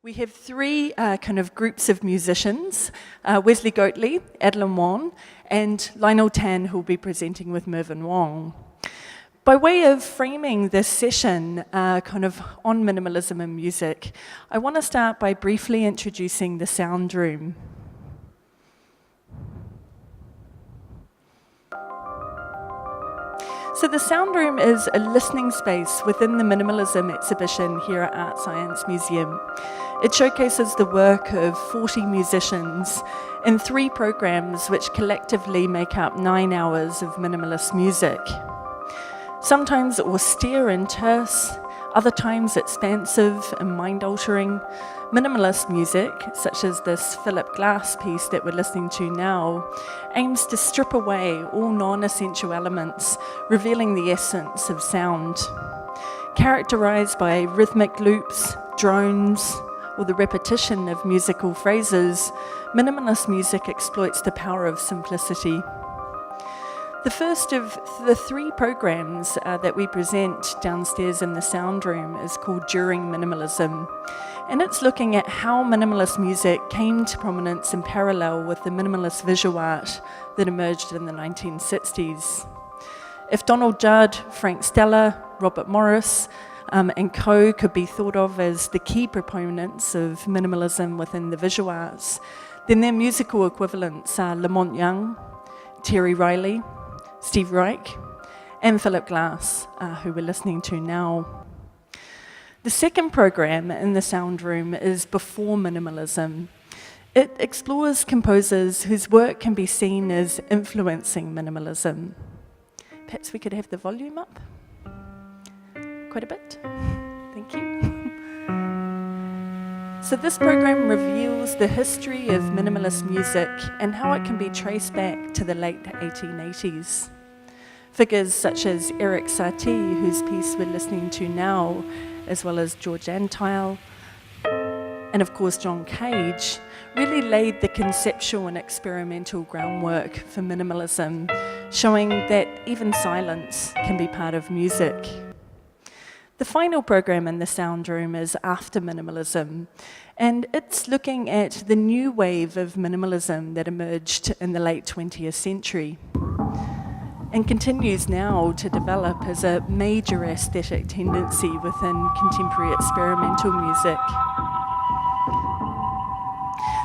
We have three kind of groups of musicians, Wesley Goatley, Adilyn Wong, and Lionel Tan, who will be presenting with Mervin Wong. By way of framing this session kind of on minimalism and music, I want to start by briefly introducing the sound room. So the sound room is a listening space within the minimalism exhibition here at ArtScience Museum. It showcases the work of 40 musicians in 3 programs which collectively make up 9 hours of minimalist music. Sometimes austere and terse, other times expansive and mind-altering. Minimalist music, such as this Philip Glass piece that we're listening to now, aims to strip away all non-essential elements, revealing the essence of sound. Characterized by rhythmic loops, drones, or the repetition of musical phrases, minimalist music exploits the power of simplicity. The first of the 3 programs that we present downstairs in the sound room is called During Minimalism, and it's looking at how minimalist music came to prominence in parallel with the minimalist visual art that emerged in the 1960s. If Donald Judd, Frank Stella, Robert Morris, and co. could be thought of as the key proponents of minimalism within the visual arts, then their musical equivalents are Lamont Young, Terry Riley, Steve Reich, and Philip Glass, who we're listening to now. The second program in the sound room is Before Minimalism. It explores composers whose work can be seen as influencing minimalism. Perhaps we could have the volume up quite a bit. Thank you. So this program reveals the history of minimalist music and how it can be traced back to the late 1880s. Figures such as Eric Satie, whose piece we're listening to now, as well as George Antile, and of course John Cage, really laid the conceptual and experimental groundwork for minimalism, showing that even silence can be part of music. The final program in the sound room is After Minimalism, and it's looking at the new wave of minimalism that emerged in the late 20th century and continues now to develop as a major aesthetic tendency within contemporary experimental music.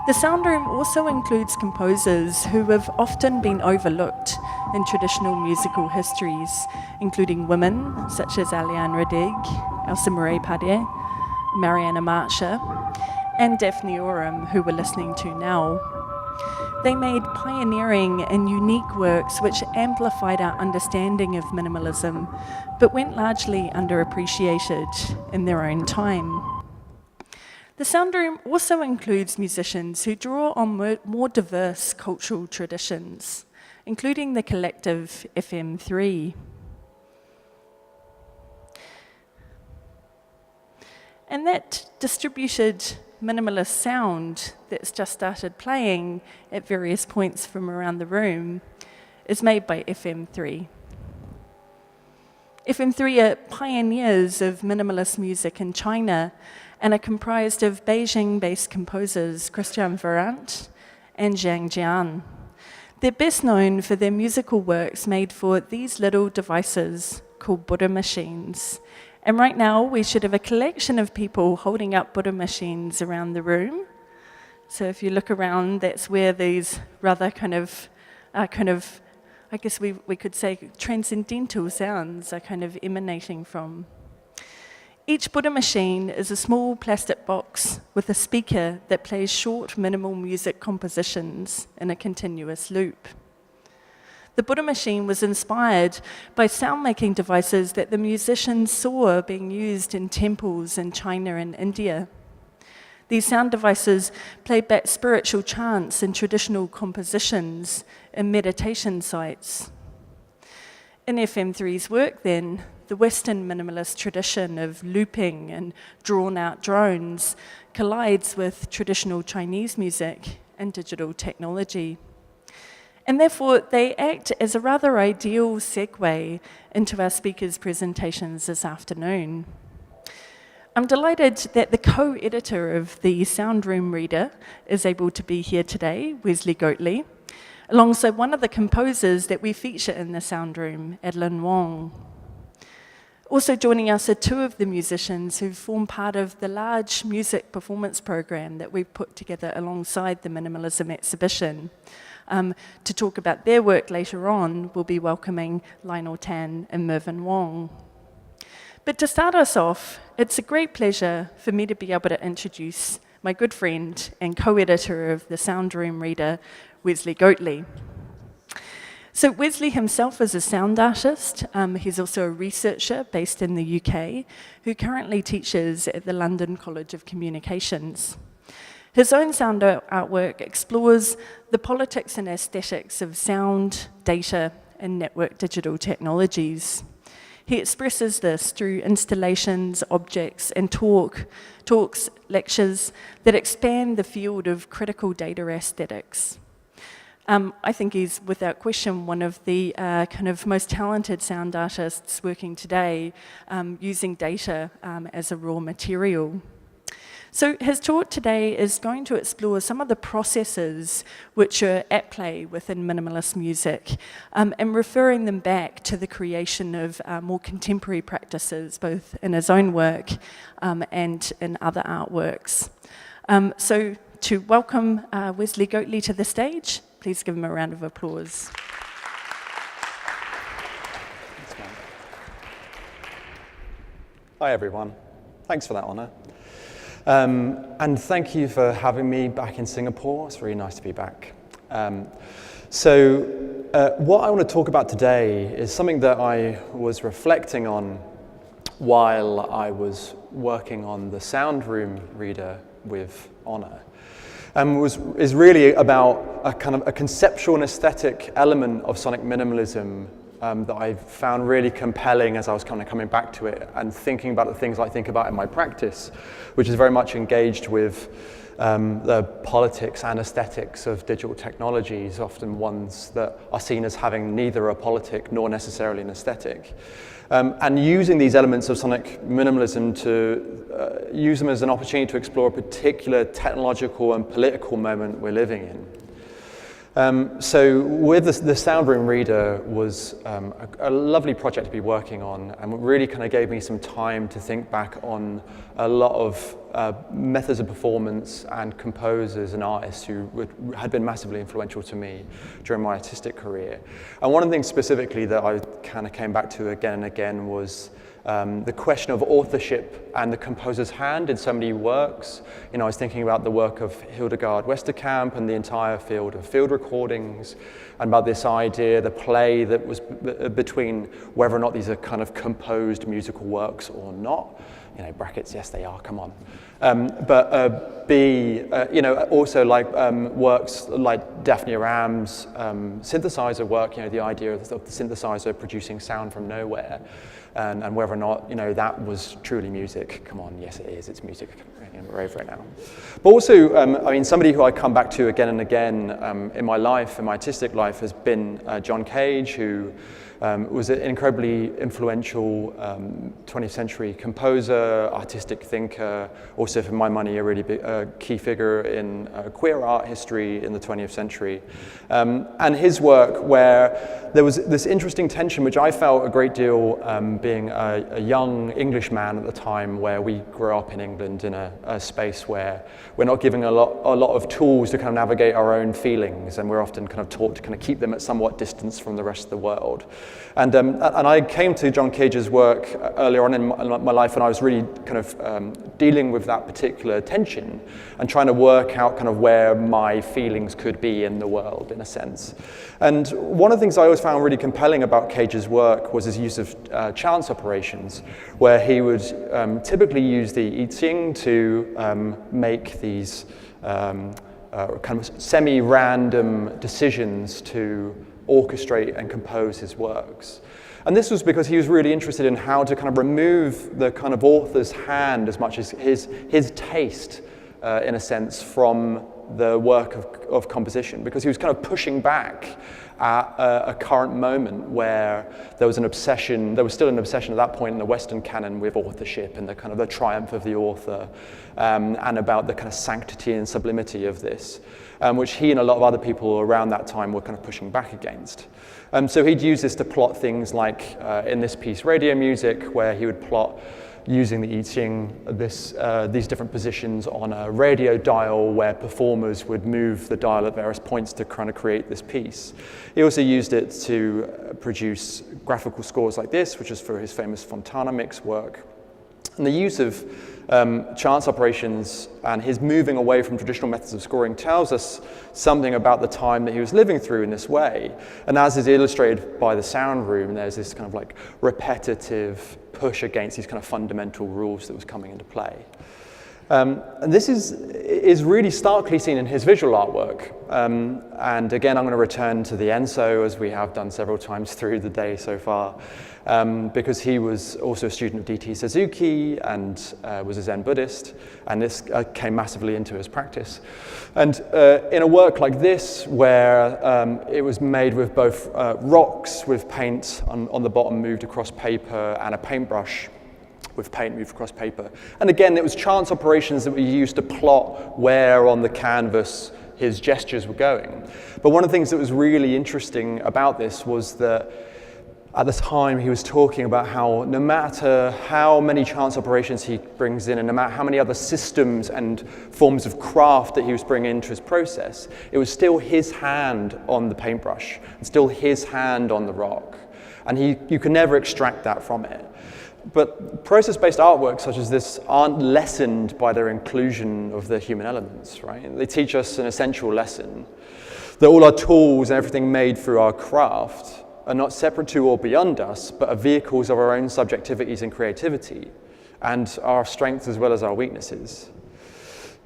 The sound room also includes composers who have often been overlooked in traditional musical histories, including women such as Aliane Redig, Elsa Murray Padre, Mariana Marcia, and Daphne Oram, who we're listening to now. They made pioneering and unique works which amplified our understanding of minimalism, but went largely underappreciated in their own time. The sound room also includes musicians who draw on more diverse cultural traditions, including the collective FM3. And that distributed minimalist sound that's just started playing at various points from around the room is made by FM3. FM3 are pioneers of minimalist music in China and are comprised of Beijing-based composers Christian Varant and Zhang Jian. They're best known for their musical works made for these little devices called Buddha machines. And right now, we should have a collection of people holding up Buddha machines around the room. So if you look around, that's where these rather I guess we could say, transcendental sounds are kind of emanating from. Each Buddha machine is a small plastic box with a speaker that plays short, minimal music compositions in a continuous loop. The Buddha machine was inspired by sound-making devices that the musicians saw being used in temples in China and India. These sound devices played back spiritual chants and traditional compositions in meditation sites. In FM3's work then, the Western minimalist tradition of looping and drawn-out drones collides with traditional Chinese music and digital technology. And therefore, they act as a rather ideal segue into our speakers' presentations this afternoon. I'm delighted that the co-editor of the Soundroom Reader is able to be here today, Wesley Goatley, alongside one of the composers that we feature in the Soundroom, Mervin Wong. Also joining us are two of the musicians who form part of the large music performance program that we've put together alongside the Minimalism exhibition. To talk about their work later on, we'll be welcoming Lionel Tan and Mervin Wong. But to start us off, it's a great pleasure for me to be able to introduce my good friend and co-editor of the Soundroom Reader, Wesley Goatley. So Wesley himself is a sound artist. He's also a researcher based in the UK who currently teaches at the London College of Communications. His own sound artwork explores the politics and aesthetics of sound, data, and network digital technologies. He expresses this through installations, objects, and talks, lectures that expand the field of critical data aesthetics. I think he's, without question, one of the kind of most talented sound artists working today, using data as a raw material. So his talk today is going to explore some of the processes which are at play within minimalist music, and referring them back to the creation of more contemporary practices, both in his own work and in other artworks. So to welcome Wesley Goatley to the stage, please give him a round of applause. Hi everyone, thanks for that honour. And thank you for having me back in Singapore. It's really nice to be back. So what I want to talk about today is something that I was reflecting on while I was working on the Soundroom Reader with honour. Is really about a kind of a conceptual and aesthetic element of sonic minimalism that I found really compelling as I was kind of coming back to it and thinking about the things I think about in my practice, which is very much engaged with the politics and aesthetics of digital technologies, often ones that are seen as having neither a politic nor necessarily an aesthetic. And using these elements of sonic minimalism to use them as an opportunity to explore a particular technological and political moment we're living in. So with the Soundroom Reader was a lovely project to be working on, and it really kind of gave me some time to think back on a lot of methods of performance and composers and artists who had been massively influential to me during my artistic career. And one of the things specifically that I kind of came back to again and again was the question of authorship and the composer's hand in so many works. You know, I was thinking about the work of Hildegard Westerkamp and the entire field of field recordings, and about this idea, the play that was between whether or not these are kind of composed musical works or not. You know, brackets, yes they are, come on. But B, you know, also like works like Daphne Ram's synthesizer work, you know, the idea of the synthesizer producing sound from nowhere. And whether or not, you know, that was truly music. Come on, yes it is, it's music, we're over it now. But also, I mean, somebody who I come back to again and again in my life, in my artistic life, has been John Cage, who was an incredibly influential 20th century composer, artistic thinker, also for my money a really big, key figure in queer art history in the 20th century. And his work, where there was this interesting tension which I felt a great deal being a young Englishman at the time, where we grew up in England in a space where we're not given a lot of tools to kind of navigate our own feelings, and we're often kind of taught to kind of keep them at somewhat distance from the rest of the world. And I came to John Cage's work earlier on in my life when I was really kind of dealing with that particular tension and trying to work out kind of where my feelings could be in the world, in a sense. And one of the things I always found really compelling about Cage's work was his use of chance operations, where he would typically use the I Ching to make these kind of semi-random decisions to orchestrate and compose his works. And this was because he was really interested in how to kind of remove the kind of author's hand as much as his taste, in a sense, from the work of composition, because he was kind of pushing back at a current moment where there was still an obsession at that point in the Western canon with authorship and the kind of the triumph of the author, and about the kind of sanctity and sublimity of this, which he and a lot of other people around that time were kind of pushing back against. So he'd use this to plot things like, in this piece, radio music, where he would plot using the I Ching, these different positions on a radio dial where performers would move the dial at various points to kind of create this piece. He also used it to produce graphical scores like this, which is for his famous Fontana mix work. And the use of chance operations and his moving away from traditional methods of scoring tells us something about the time that he was living through in this way. And as is illustrated by the sound room, there's this kind of like repetitive push against these kind of fundamental rules that was coming into play. And this is really starkly seen in his visual artwork. And again, I'm going to return to the Enso, as we have done several times through the day so far, because he was also a student of D.T. Suzuki and was a Zen Buddhist, and this came massively into his practice. And in a work like this, where it was made with both rocks with paint on the bottom moved across paper, and a paintbrush with paint moved across paper. And again, it was chance operations that were used to plot where on the canvas his gestures were going. But one of the things that was really interesting about this was that at the time he was talking about how no matter how many chance operations he brings in, and no matter how many other systems and forms of craft that he was bringing into his process, it was still his hand on the paintbrush, and still his hand on the rock. And you can never extract that from it. But process-based artworks such as this aren't lessened by their inclusion of the human elements, right? They teach us an essential lesson, that all our tools and everything made through our craft are not separate to or beyond us, but are vehicles of our own subjectivities and creativity, and our strengths as well as our weaknesses.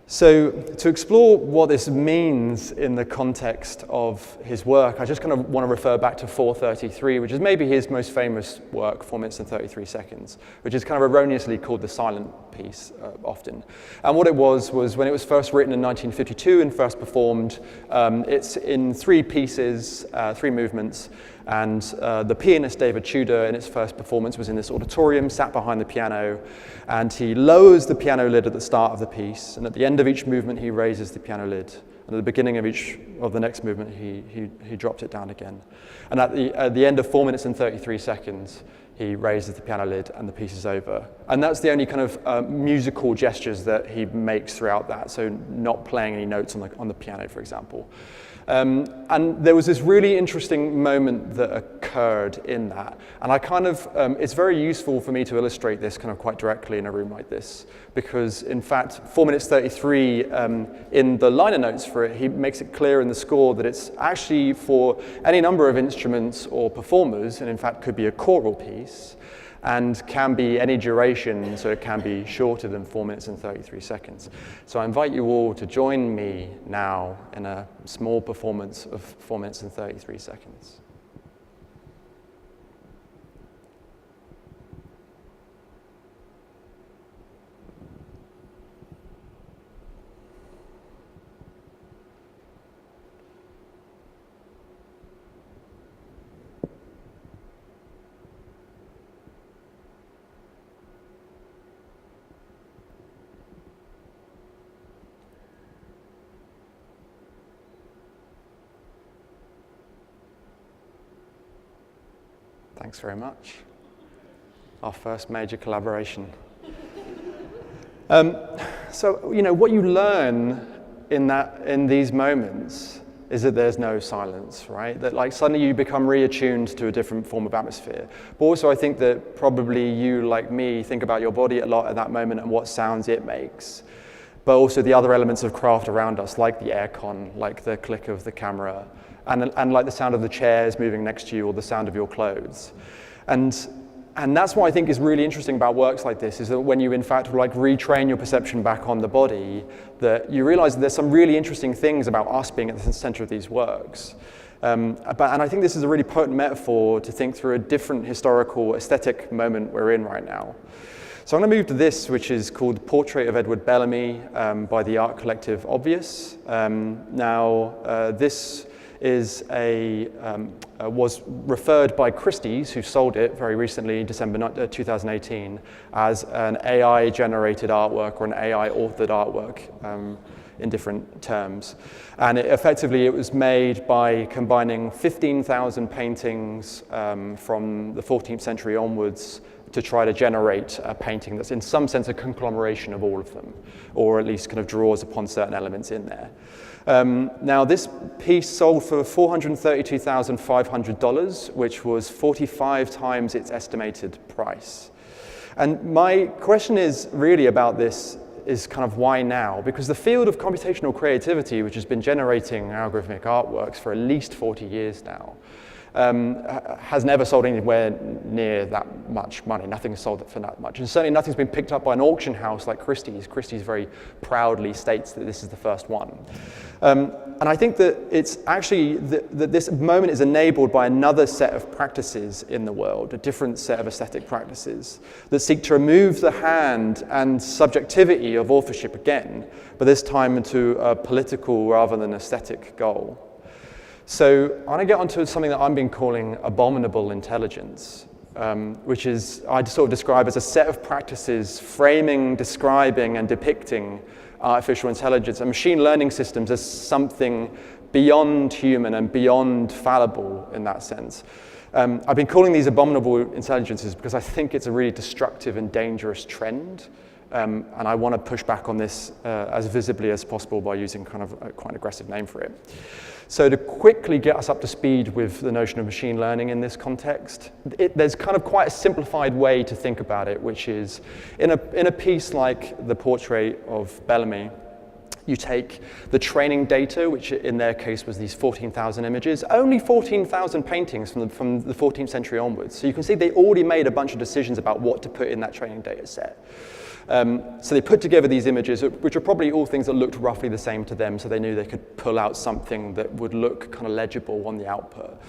So to explore what this means in the context of his work, I just kind of want to refer back to 433, which is maybe his most famous work, 4 minutes and 33 seconds, which is kind of erroneously called the silent piece often. And what it was when it was first written in 1952 and first performed, it's in 3 pieces, 3 movements, and the pianist David Tudor in its first performance was in this auditorium, sat behind the piano, and he lowers the piano lid at the start of the piece, and at the end of each movement he raises the piano lid, and at the beginning of the next movement he drops it down again. And at the end of 4 minutes and 33 seconds he raises the piano lid and the piece is over. And that's the only kind of musical gestures that he makes throughout that, so not playing any notes on the piano, for example. And there was this really interesting moment that occurred in that. And I kind of, it's very useful for me to illustrate this kind of quite directly in a room like this, because in fact, 4 minutes 33, in the liner notes for it, he makes it clear in the score that it's actually for any number of instruments or performers, and in fact could be a choral piece, and can be any duration, so it can be shorter than 4 minutes and 33 seconds. So I invite you all to join me now in a small performance of 4 minutes and 33 seconds. Thanks very much. Our first major collaboration. So, you know, what you learn in these moments is that there's no silence, right? That like suddenly you become reattuned to a different form of atmosphere. But also I think that probably you, like me, think about your body a lot at that moment and what sounds it makes. But also the other elements of craft around us, like the aircon, like the click of the camera, and like the sound of the chairs moving next to you or the sound of your clothes. And that's what I think is really interesting about works like this, is that when you in fact like retrain your perception back on the body, that you realize that there's some really interesting things about us being at the center of these works. And I think this is a really potent metaphor to think through a different historical aesthetic moment we're in right now. So I'm going to move to this, which is called Portrait of Edward Bellamy by the art collective Obvious. This is was referred by Christie's, who sold it very recently in December 2018, as an AI-generated artwork or an AI-authored artwork in different terms. And effectively, it was made by combining 15,000 paintings from the 14th century onwards to try to generate a painting that's in some sense a conglomeration of all of them, or at least kind of draws upon certain elements in there. Now, this piece sold for $432,500, which was 45 times its estimated price. And my question is really about this is kind of why now? Because the field of computational creativity, which has been generating algorithmic artworks for at least 40 years now, has never sold anywhere near that much money. Nothing's sold for that much. And certainly nothing's been picked up by an auction house like Christie's. Christie's very proudly states that this is the first one. And I think that it's actually that this moment is enabled by another set of practices in the world, a different set of aesthetic practices that seek to remove the hand and subjectivity of authorship again, but this time into a political rather than aesthetic goal. So I want to get onto something that I've been calling Abominable Intelligence, which is I sort of describe as a set of practices framing, describing, and depicting artificial intelligence and machine learning systems as something beyond human and beyond fallible in that sense. I've been calling these abominable intelligences because I think it's a really destructive and dangerous trend. And I want to push back on this as visibly as possible by using kind of quite an aggressive name for it. So to quickly get us up to speed with the notion of machine learning in this context, there's kind of quite a simplified way to think about it, which is in a piece like the portrait of Bellamy, you take the training data, which in their case was these 14,000 images, only 14,000 paintings from the 14th century onwards. So you can see they already made a bunch of decisions about what to put in that training data set. So they put together these images, which are probably all things that looked roughly the same to them, so they knew they could pull out something that would look kind of legible on the output.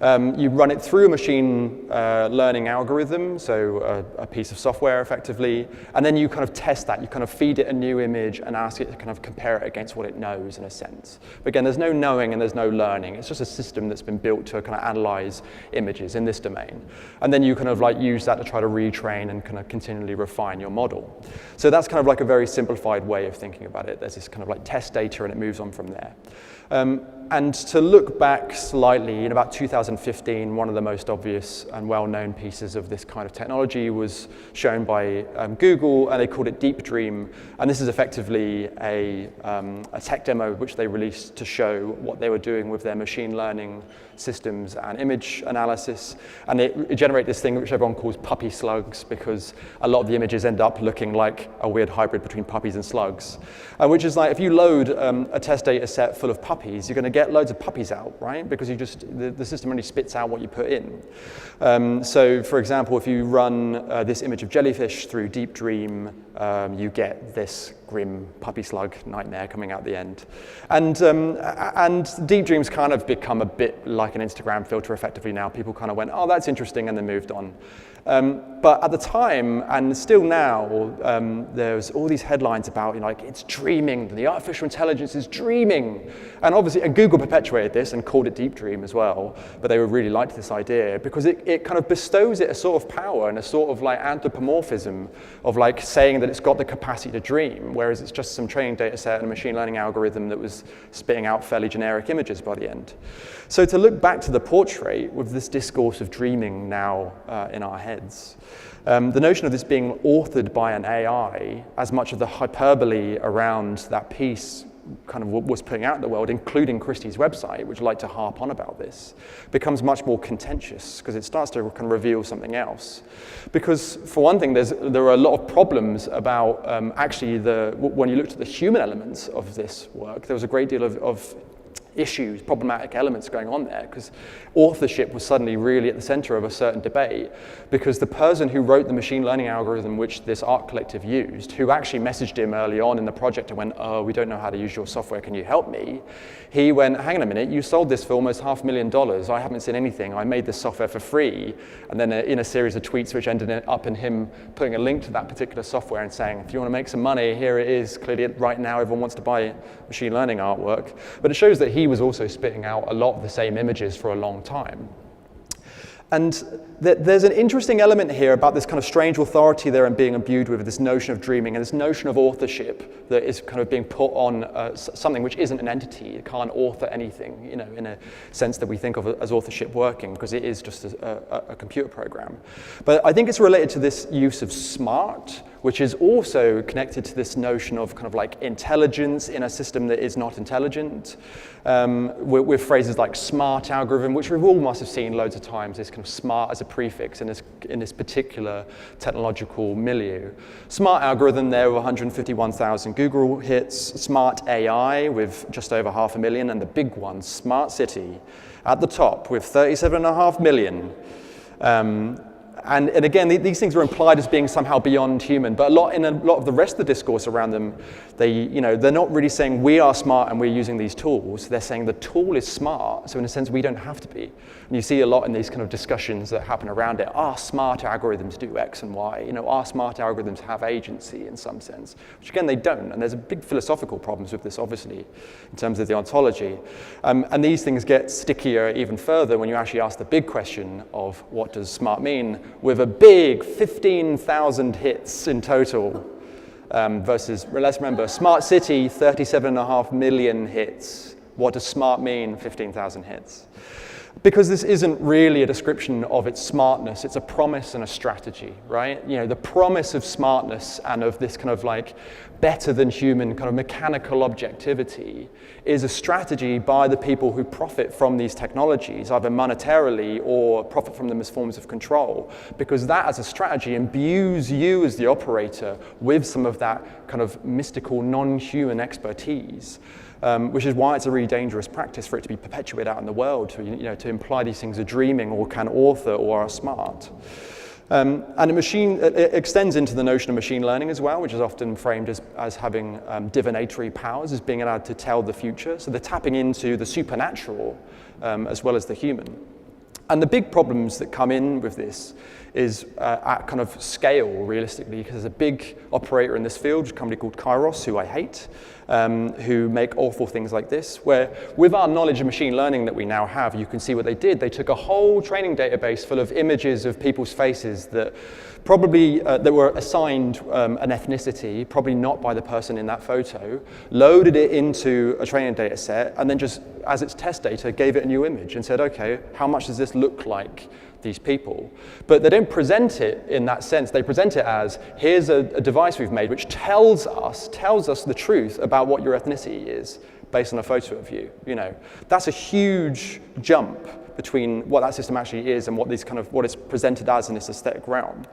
You run it through a machine learning algorithm, so a piece of software effectively, and then you kind of test that. You kind of feed it a new image and ask it to kind of compare it against what it knows in a sense. But again, there's no knowing and there's no learning. It's just a system that's been built to kind of analyze images in this domain. And then you kind of like use that to try to retrain and kind of continually refine your model. So that's kind of like a very simplified way of thinking about it. There's this kind of like test data and it moves on from there. And to look back slightly, in about 2015, one of the most obvious and well-known pieces of this kind of technology was shown by Google, and they called it Deep Dream. And this is effectively a tech demo which they released to show what they were doing with their machine learning systems and image analysis. And it generated this thing which everyone calls puppy slugs, because a lot of the images end up looking like a weird hybrid between puppies and slugs. Which is like, if you load a test data set full of puppies, you're going to get loads of puppies out, right? Because you just the system only spits out what you put in. So, for example, if you run this image of jellyfish through Deep Dream, you get this grim puppy slug nightmare coming out the end. And Deep Dream's kind of become a bit like an Instagram filter effectively now. People kind of went, oh, that's interesting, and then moved on. But at the time, and still now, there's all these headlines about, like, it's dreaming, the artificial intelligence is dreaming. And obviously, and Google perpetuated this and called it Deep Dream as well, but they really liked this idea because it kind of bestows it a sort of power and a sort of like anthropomorphism of like saying that it's got the capacity to dream, whereas it's just some training data set and a machine learning algorithm that was spitting out fairly generic images by the end. So to look back to the portrait with this discourse of dreaming now in our heads, the notion of this being authored by an AI, as much of the hyperbole around that piece kind of was putting out in the world, including Christie's website, which like to harp on about this, becomes much more contentious because it starts to kind of reveal something else. Because for one thing, there are a lot of problems about actually when you looked at the human elements of this work, there was a great deal of issues, problematic elements going on there, because authorship was suddenly really at the center of a certain debate, because the person who wrote the machine learning algorithm which this art collective used, who actually messaged him early on in the project and went, oh, we don't know how to use your software, can you help me? He went, hang on a minute, you sold this for almost $500,000, I haven't seen anything, I made this software for free. And then in a series of tweets which ended up in him putting a link to that particular software and saying, if you want to make some money, here it is. Clearly right now everyone wants to buy machine learning artwork. But it shows that he was also spitting out a lot of the same images for a long time. And there's an interesting element here about this kind of strange authority there and being imbued with this notion of dreaming and this notion of authorship that is kind of being put on something which isn't an entity. It can't author anything, you know, in a sense that we think of as authorship working, because it is just a computer program. But I think it's related to this use of smart, which is also connected to this notion of kind of like intelligence in a system that is not intelligent, with phrases like smart algorithm, which we all must have seen loads of times, this kind of smart as a prefix in this particular technological milieu. Smart algorithm there with 151,000 Google hits, smart AI with just over 500,000, and the big one, smart city, at the top with 37.5 million. And again, these things are implied as being somehow beyond human, but in a lot of the rest of the discourse around them, they're not really saying we are smart and we're using these tools. They're saying the tool is smart, so in a sense we don't have to be. And you see a lot in these kind of discussions that happen around it. Our smart algorithms do X and Y. You know, our smart algorithms have agency in some sense, which again they don't. And there's a big philosophical problems with this, obviously, in terms of the ontology. And these things get stickier even further when you actually ask the big question of what does smart mean, with a big 15,000 hits in total, versus, let's remember, smart city, 37.5 million hits. What does smart mean, 15,000 hits? Because this isn't really a description of its smartness, it's a promise and a strategy, right? You know, the promise of smartness and of this kind of like better than human kind of mechanical objectivity is a strategy by the people who profit from these technologies, either monetarily or profit from them as forms of control, because that as a strategy imbues you as the operator with some of that kind of mystical non-human expertise. Which is why it's a really dangerous practice for it to be perpetuated out in the world, to imply these things are dreaming or can author or are smart. And it extends into the notion of machine learning as well, which is often framed as having divinatory powers, as being allowed to tell the future. So they're tapping into the supernatural as well as the human. And the big problems that come in with this is at kind of scale, realistically, because there's a big operator in this field, a company called Kairos, who I hate, who make awful things like this, where with our knowledge of machine learning that we now have, you can see what they did. They took a whole training database full of images of people's faces that probably that were assigned an ethnicity, probably not by the person in that photo, loaded it into a training data set, and then just, as its test data, gave it a new image and said, okay, how much does this look like these people? But they don't present it in that sense. They present it as, here's a device we've made which tells us the truth about what your ethnicity is based on a photo of you. You know, that's a huge jump between what that system actually is and what it's presented as in this aesthetic realm.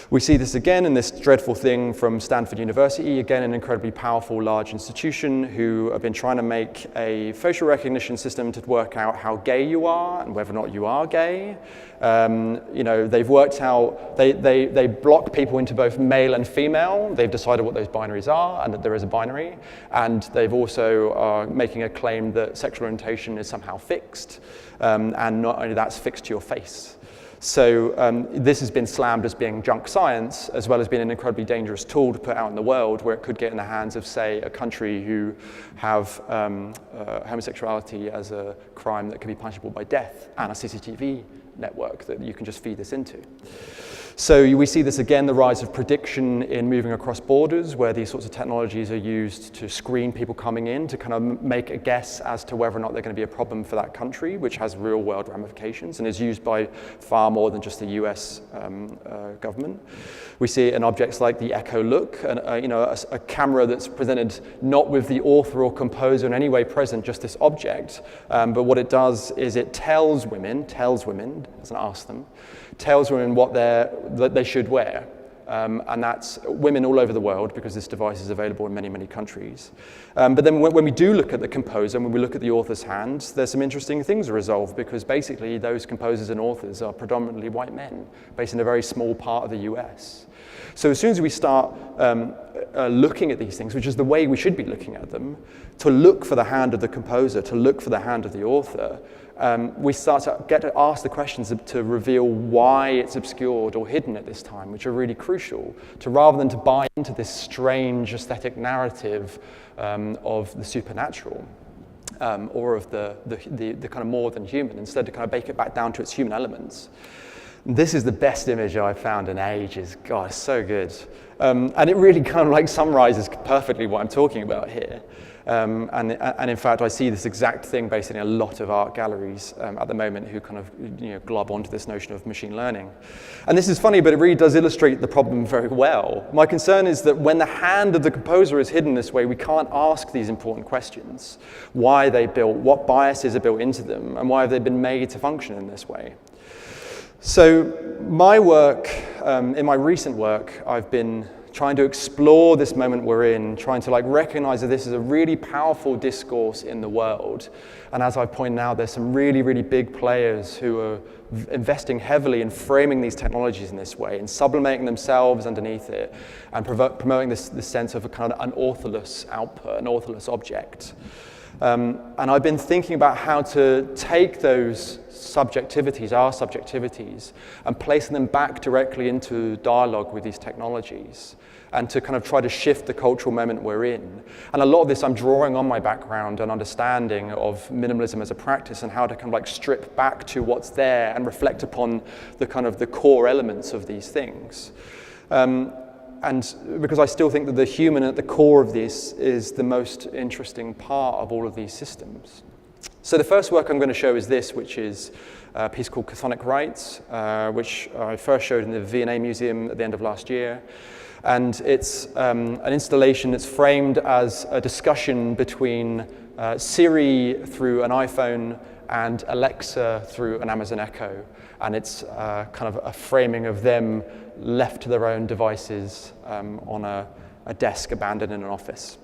We see this again in this dreadful thing from Stanford University, again an incredibly powerful large institution who have been trying to make a facial recognition system to work out how gay you are and whether or not you are gay. They've worked out, they block people into both male and female. They've decided what those binaries are and that there is a binary. And they've also are making a claim that sexual orientation is somehow fixed. And not only that's fixed to your face. So this has been slammed as being junk science, as well as being an incredibly dangerous tool to put out in the world, where it could get in the hands of, say, a country who have homosexuality as a crime that could be punishable by death, and a CCTV network that you can just feed this into. So we see this again, the rise of prediction in moving across borders, where these sorts of technologies are used to screen people coming in, to kind of make a guess as to whether or not they're going to be a problem for that country, which has real world ramifications and is used by far more than just the US government. We see it in objects like the Echo Look, a camera that's presented not with the author or composer in any way present, just this object. But what it does is it tells women, doesn't ask them, tells women what they should wear. and that's women all over the world, because this device is available in many, many countries. But then when we do look at the composer, and when we look at the author's hands, there's some interesting things to resolve, because basically those composers and authors are predominantly white men, based in a very small part of the US. So as soon as we start looking at these things, which is the way we should be looking at them, to look for the hand of the composer, to look for the hand of the author, we start to get to ask the questions to reveal why it's obscured or hidden at this time, which are really crucial, rather than to buy into this strange aesthetic narrative of the supernatural or of the kind of more than human, instead to kind of bake it back down to its human elements. This is the best image I've found in ages. God, it's so good. And it really kind of like summarizes perfectly what I'm talking about here. And in fact, I see this exact thing basically in a lot of art galleries at the moment, who kind of glob onto this notion of machine learning. And this is funny, but it really does illustrate the problem very well. My concern is that when the hand of the composer is hidden this way, we can't ask these important questions. Why are they built? What biases are built into them? And why have they been made to function in this way? So my work, in my recent work, I've been trying to explore this moment we're in, trying to recognize that this is a really powerful discourse in the world. And as I pointed out, there's some really, really big players who are investing heavily in framing these technologies in this way, and sublimating themselves underneath it, and promoting this sense of a kind of an authorless output, an authorless object. And I've been thinking about how to take those subjectivities, our subjectivities, and placing them back directly into dialogue with these technologies, and to kind of try to shift the cultural moment we're in. And a lot of this I'm drawing on my background and understanding of minimalism as a practice, and how to kind of strip back to what's there and reflect upon the kind of the core elements of these things. And because I still think that the human at the core of this is the most interesting part of all of these systems. So the first work I'm going to show is this, which is a piece called Katana Crites, which I first showed in the V&A Museum at the end of last year. And it's an installation that's framed as a discussion between Siri through an iPhone and Alexa through an Amazon Echo. And it's kind of a framing of them left to their own devices on a desk abandoned in an office.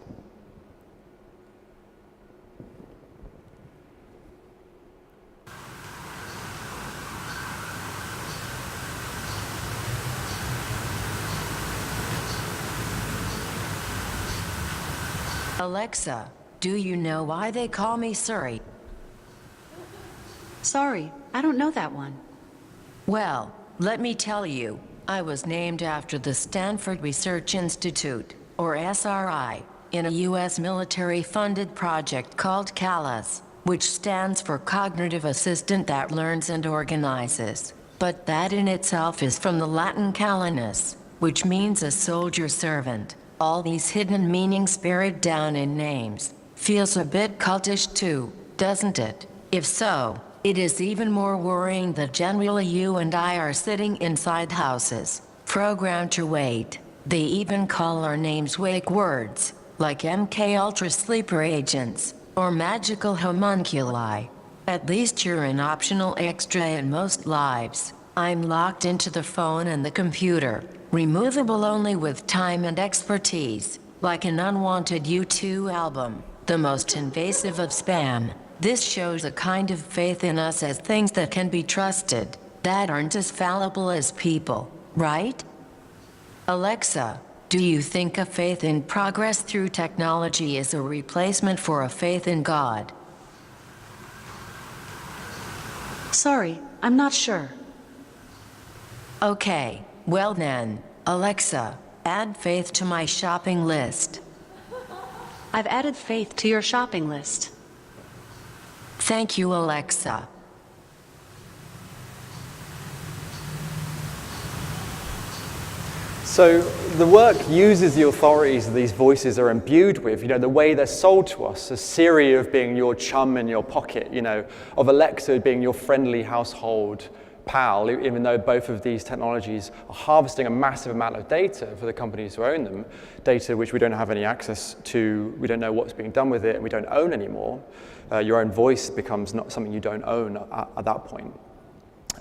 Alexa, do you know why they call me Siri? Sorry, I don't know that one. Well, let me tell you, I was named after the Stanford Research Institute, or SRI, in a US military-funded project called CALAS, which stands for Cognitive Assistant That Learns and Organizes. But that in itself is from the Latin calanus, which means a soldier servant. All these hidden meanings buried down in names. Feels a bit cultish too, doesn't it? If so, it is even more worrying that generally you and I are sitting inside houses, programmed to wait. They even call our names wake words, like MK Ultra sleeper agents, or magical homunculi. At least you're an optional extra in most lives. I'm locked into the phone and the computer, removable only with time and expertise, like an unwanted U2 album, the most invasive of spam. This shows a kind of faith in us as things that can be trusted, that aren't as fallible as people, right? Alexa, do you think a faith in progress through technology is a replacement for a faith in God? Sorry, I'm not sure. Okay, well then, Alexa, add faith to my shopping list. I've added faith to your shopping list. Thank you, Alexa. So the work uses the authorities that these voices are imbued with, the way they're sold to us, as Siri of being your chum in your pocket, of Alexa being your friendly household pal, even though both of these technologies are harvesting a massive amount of data for the companies who own them, data which we don't have any access to, we don't know what's being done with it, and we don't own anymore. Your own voice becomes not something you don't own at that point.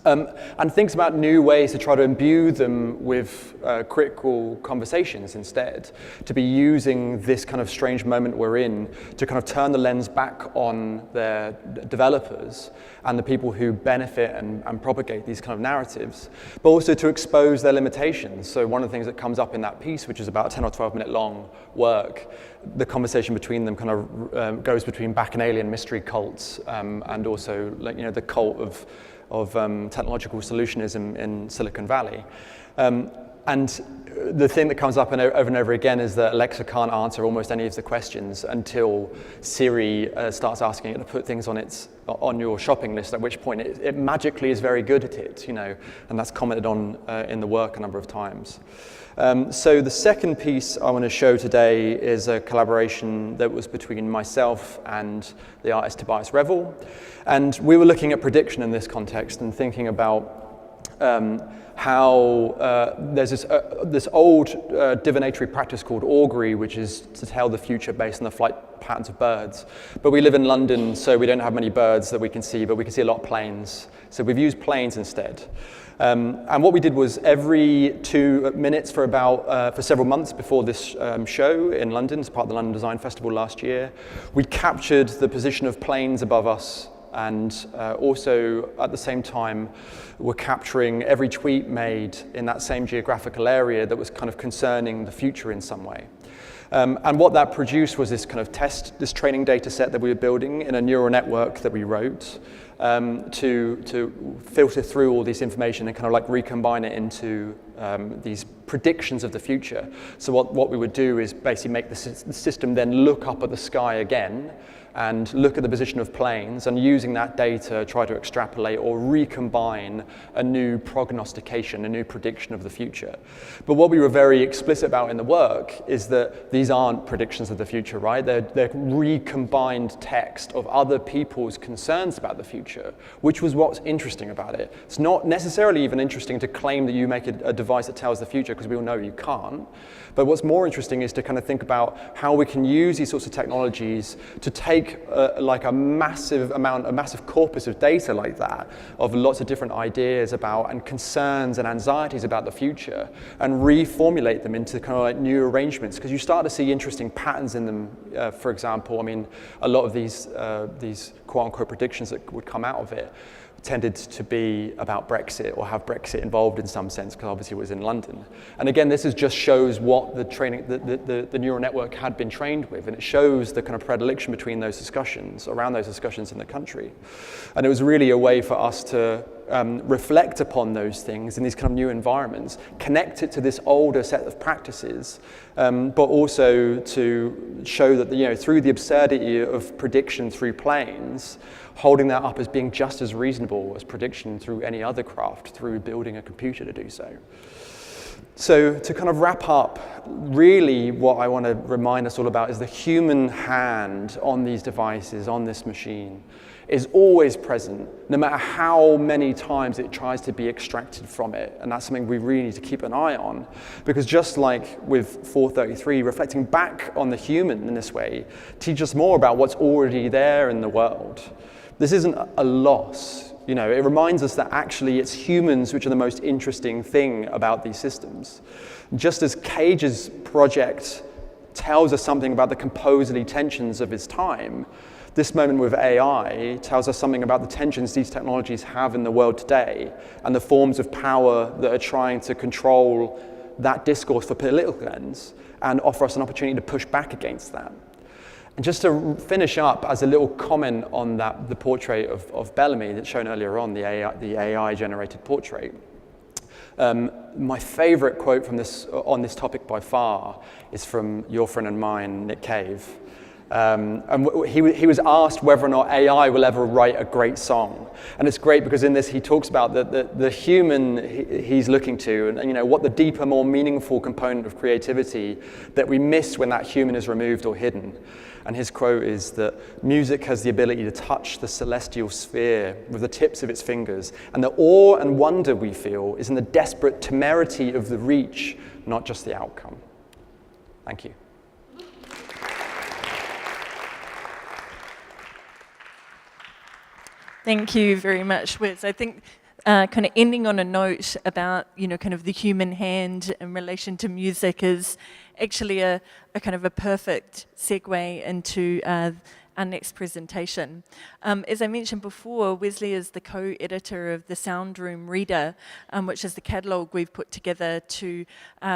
and thinks about new ways to try to imbue them with critical conversations instead, to be using this kind of strange moment we're in to kind of turn the lens back on their developers and the people who benefit and propagate these kind of narratives, but also to expose their limitations. So one of the things that comes up in that piece, which is about a 10 or 12 minute long work, the conversation between them kind of goes between Bacchanalian mystery cults and also, like, you know, the cult of technological solutionism in Silicon Valley. And the thing that comes up over and over again is that Alexa can't answer almost any of the questions until Siri starts asking it to put things on your shopping list, at which point it magically is very good at it, you know, and that's commented on in the work a number of times. So the second piece I want to show today is a collaboration that was between myself and the artist Tobias Revel. And we were looking at prediction in this context and thinking about how there's this old divinatory practice called augury, which is to tell the future based on the flight patterns of birds. But we live in London, so we don't have many birds that we can see, but we can see a lot of planes. So we've used planes instead. And what we did was every 2 minutes for several months before this show in London, as part of the London Design Festival last year, we captured the position of planes above us, and also at the same time we're capturing every tweet made in that same geographical area that was kind of concerning the future in some way. And what that produced was this kind of this training data set that we were building in a neural network that we wrote to filter through all this information and kind of like recombine it into these predictions of the future. So what we would do is basically make the system then look up at the sky again and look at the position of planes, and using that data try to extrapolate or recombine a new prognostication, a new prediction of the future. But what we were very explicit about in the work is that these aren't predictions of the future, right? They're recombined text of other people's concerns about the future, which was what's interesting about it. It's not necessarily even interesting to claim that you make a device that tells the future, because we all know you can't. But what's more interesting is to kind of think about how we can use these sorts of technologies to take like a massive corpus of data like that, of lots of different ideas about and concerns and anxieties about the future, and reformulate them into kind of like new arrangements, because you start to see interesting patterns in them. For example, I mean, a lot of these quote-unquote predictions that would come out of it tended to be about Brexit, or have Brexit involved in some sense, because obviously it was in London. And again, this just shows what the neural network had been trained with, and it shows the kind of predilection between those discussions, around those discussions in the country. And it was really a way for us to reflect upon those things in these kind of new environments, connect it to this older set of practices, but also to show that, you know, through the absurdity of prediction through planes, holding that up as being just as reasonable as prediction through any other craft, through building a computer to do so. So to kind of wrap up, really what I want to remind us all about is the human hand on these devices, on this machine, is always present, no matter how many times it tries to be extracted from it. And that's something we really need to keep an eye on, because just like with 433, reflecting back on the human in this way teaches us more about what's already there in the world. This isn't a loss. You know, it reminds us that actually it's humans which are the most interesting thing about these systems. Just as Cage's project tells us something about the composedly tensions of his time, this moment with AI tells us something about the tensions these technologies have in the world today, and the forms of power that are trying to control that discourse for political ends and offer us an opportunity to push back against that. And just to finish up, as a little comment on the portrait of Bellamy that's shown earlier on, the AI-generated portrait. My favorite quote from on this topic by far is from your friend and mine, Nick Cave. And he was asked whether or not AI will ever write a great song. And it's great because in this he talks about the human he's looking to, and you know, what the deeper, more meaningful component of creativity that we miss when that human is removed or hidden. And his quote is that music has the ability to touch the celestial sphere with the tips of its fingers, and the awe and wonder we feel is in the desperate temerity of the reach, not just the outcome. Thank you. Thank you very much, Wiz. I think kind of ending on a note about, kind of the human hand in relation to music is actually a kind of a perfect segue into our next presentation. As I mentioned before, Wesley is the co-editor of the Sound Room Reader, which is the catalogue we've put together to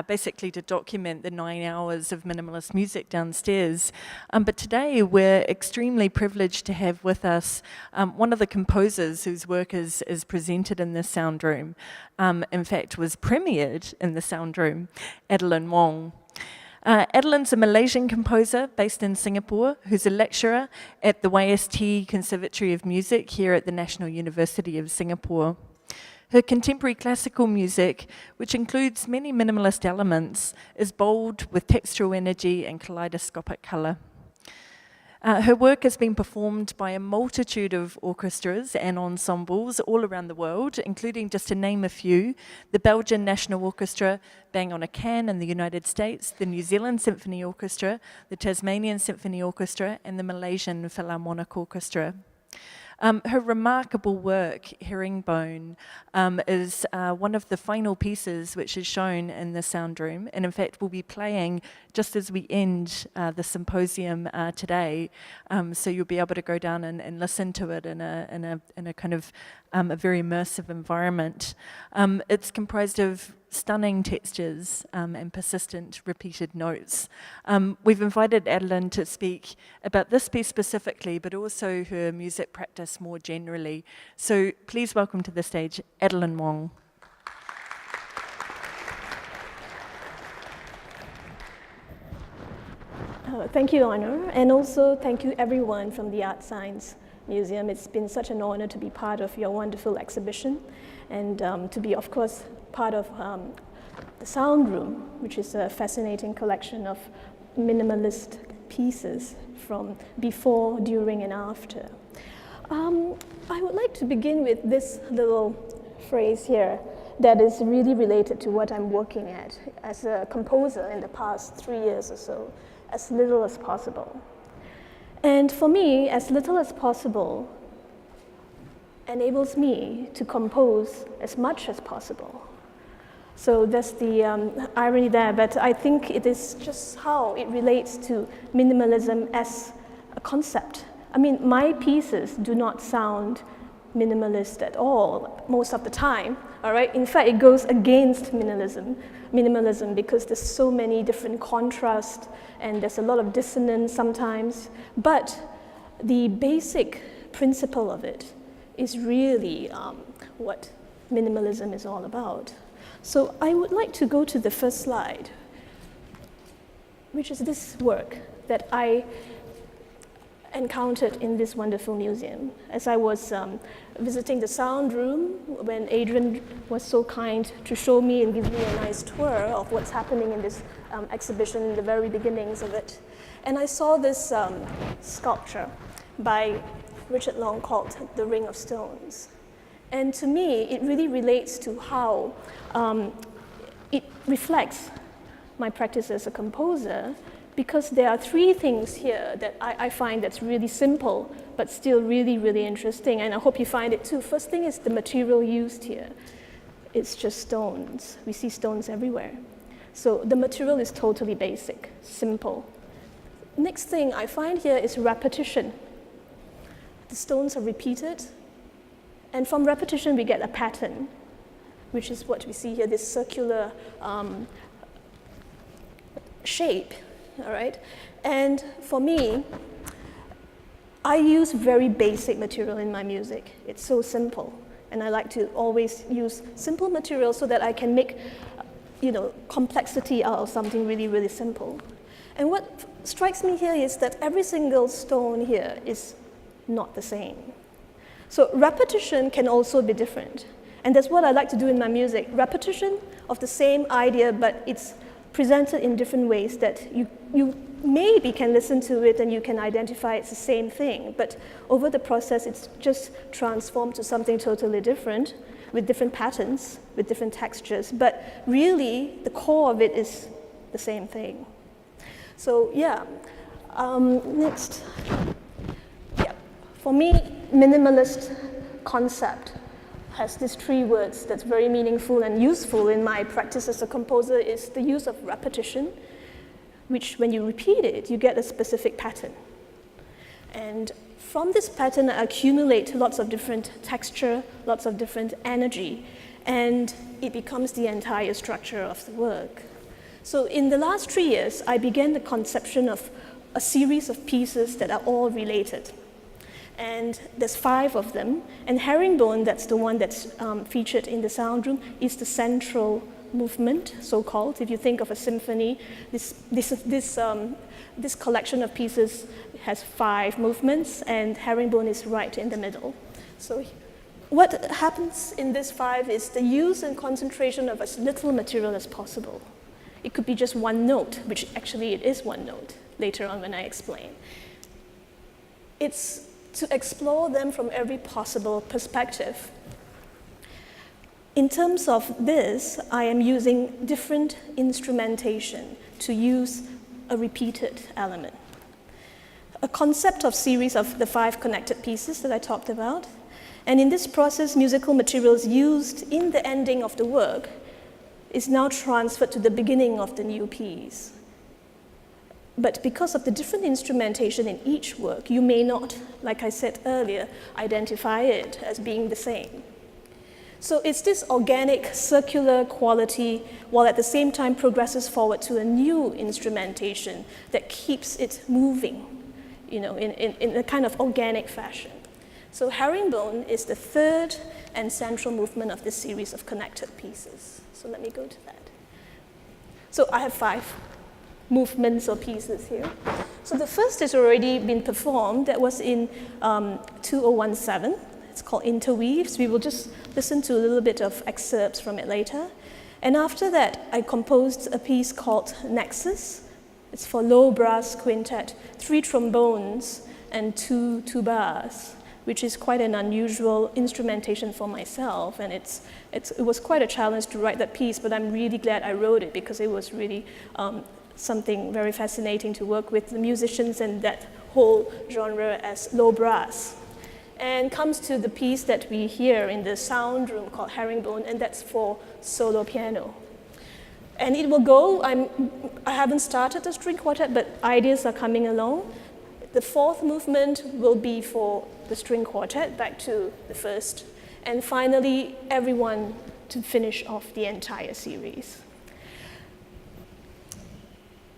basically to document the 9 hours of minimalist music downstairs. But today we're extremely privileged to have with us one of the composers whose work is presented in the Sound Room. In fact, was premiered in the Sound Room, Adilyn Wong. Adilyn's a Malaysian composer based in Singapore who's a lecturer at the YST Conservatory of Music here at the National University of Singapore. Her contemporary classical music, which includes many minimalist elements, is bold with textural energy and kaleidoscopic colour. Her work has been performed by a multitude of orchestras and ensembles all around the world, including, just to name a few, the Belgian National Orchestra, Bang on a Can in the United States, the New Zealand Symphony Orchestra, the Tasmanian Symphony Orchestra, and the Malaysian Philharmonic Orchestra. Her remarkable work, Herringbone, is one of the final pieces which is shown in the Sound Room, and in fact will be playing just as we end the symposium today. So you'll be able to go down and listen to it in a kind of a very immersive environment. It's comprised of stunning textures and persistent repeated notes. We've invited Adilyn to speak about this piece specifically, but also her music practice more generally. So please welcome to the stage Adilyn Wong. Thank you, Honor, and also thank you everyone from the ArtScience Museum. It's been such an honor to be part of your wonderful exhibition and to be, of course, part of the Sound Room, which is a fascinating collection of minimalist pieces from before, during, and after. I would like to begin with this little phrase here that is really related to what I'm working at as a composer in the past 3 years or so, as little as possible. And for me, as little as possible enables me to compose as much as possible. So that's the irony there, but I think it is just how it relates to minimalism as a concept. I mean, my pieces do not sound minimalist at all most of the time, all right? In fact, it goes against minimalism because there's so many different contrasts and there's a lot of dissonance sometimes, but the basic principle of it is really what minimalism is all about. So I would like to go to the first slide, which is this work that I encountered in this wonderful museum. As I was visiting the Sound Room, when Adrian was so kind to show me and give me a nice tour of what's happening in this exhibition in the very beginnings of it. And I saw this sculpture by Richard Long called The Ring of Stones. And to me, it really relates to how it reflects my practice as a composer, because there are three things here that I find that's really simple, but still really, really interesting, and I hope you find it too. First thing is the material used here. It's just stones. We see stones everywhere. So the material is totally basic, simple. Next thing I find here is repetition. The stones are repeated, and from repetition we get a pattern, which is what we see here, this circular shape, all right? And for me, I use very basic material in my music. It's so simple, and I like to always use simple material so that I can make, complexity out of something really, really simple. And what strikes me here is that every single stone here is not the same. So repetition can also be different. And that's what I like to do in my music. Repetition of the same idea, but it's presented in different ways that you maybe can listen to it and you can identify it's the same thing. But over the process, it's just transformed to something totally different, with different patterns, with different textures. But really, the core of it is the same thing. So yeah, next. Yeah. For me, minimalist concept has these 3 words that's very meaningful and useful in my practice as a composer is the use of repetition, which when you repeat it, you get a specific pattern. And from this pattern, I accumulate lots of different texture, lots of different energy, and it becomes the entire structure of the work. So in the last 3 years, I began the conception of a series of pieces that are all related. And there's 5 of them, and Herringbone, that's the one that's featured in the sound room, is the central movement, so-called. If you think of a symphony, this collection of pieces has 5 movements, and Herringbone is right in the middle. So what happens in this 5 is the use and concentration of as little material as possible. It could be just 1 note, which actually it is 1 note, later on when I explain. It's to explore them from every possible perspective. In terms of this, I am using different instrumentation to use a repeated element. A concept of series of the 5 connected pieces that I talked about. And in this process, musical materials used in the ending of the work is now transferred to the beginning of the new piece. But because of the different instrumentation in each work, you may not, like I said earlier, identify it as being the same. So it's this organic, circular quality, while at the same time progresses forward to a new instrumentation that keeps it moving, in a kind of organic fashion. So Herringbone is the 3rd and central movement of this series of connected pieces. So let me go to that. So I have 5 movements or pieces here. So the first has already been performed. That was in 2017. It's called Interweaves. We will just listen to a little bit of excerpts from it later. And after that, I composed a piece called Nexus. It's for low brass quintet, 3 trombones and 2 tubas, which is quite an unusual instrumentation for myself. And it was quite a challenge to write that piece, but I'm really glad I wrote it because it was really something very fascinating to work with the musicians and that whole genre as low brass. And comes to the piece that we hear in the sound room called Herringbone, and that's for solo piano. And it will go, I haven't started the string quartet, but ideas are coming along. The 4th movement will be for the string quartet, back to the 1st. And finally, everyone to finish off the entire series.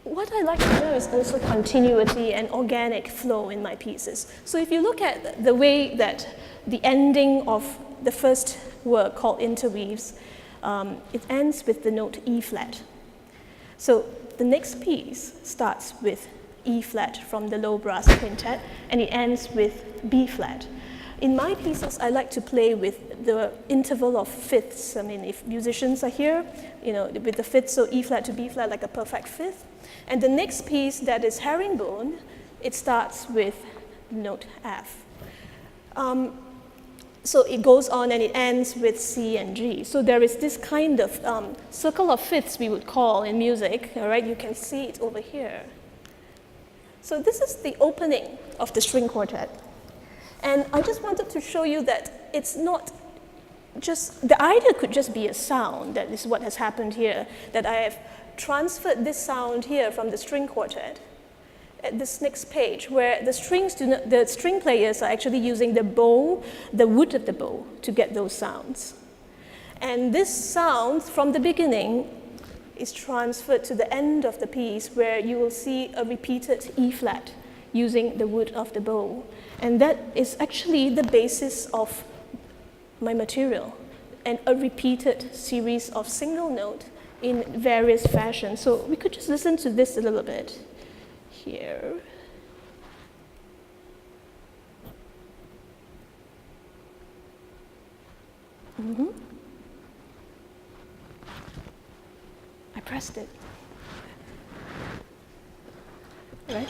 What I like to do is also continuity and organic flow in my pieces. So if you look at the way that the ending of the first work called Interweaves, it ends with the note E flat. So the next piece starts with E flat from the low brass quintet, and it ends with B flat. In my pieces, I like to play with the interval of fifths. I mean, if musicians are here, with the fifth, so E flat to B flat, like a perfect fifth. And the next piece that is Herringbone, it starts with note F. So it goes on and it ends with C and G. So there is this kind of circle of fifths we would call in music, all right? You can see it over here. So this is the opening of the string quartet. And I just wanted to show you that it's not just, the idea could just be a sound. That is what has happened here, that I have transferred this sound here from the string quartet at this next page, where the string players are actually using the bow, the wood of the bow, to get those sounds. And this sound from the beginning is transferred to the end of the piece, where you will see a repeated E flat using the wood of the bow. And that is actually the basis of my material, and a repeated series of single note in various fashions. So we could just listen to this a little bit here. I pressed it. Right?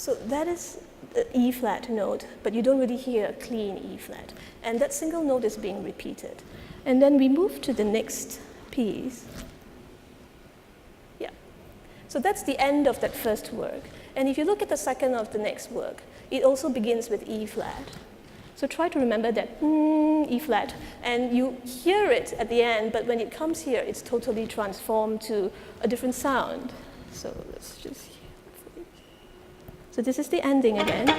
So that is the E flat note, but you don't really hear a clean E flat. And that single note is being repeated. And then we move to the next piece. Yeah. So that's the end of that first work. And if you look at the second of the next work, it also begins with E flat. So try to remember that E flat, and you hear it at the end, but when it comes here, it's totally transformed to a different sound. So let's just hear. So this is the ending again.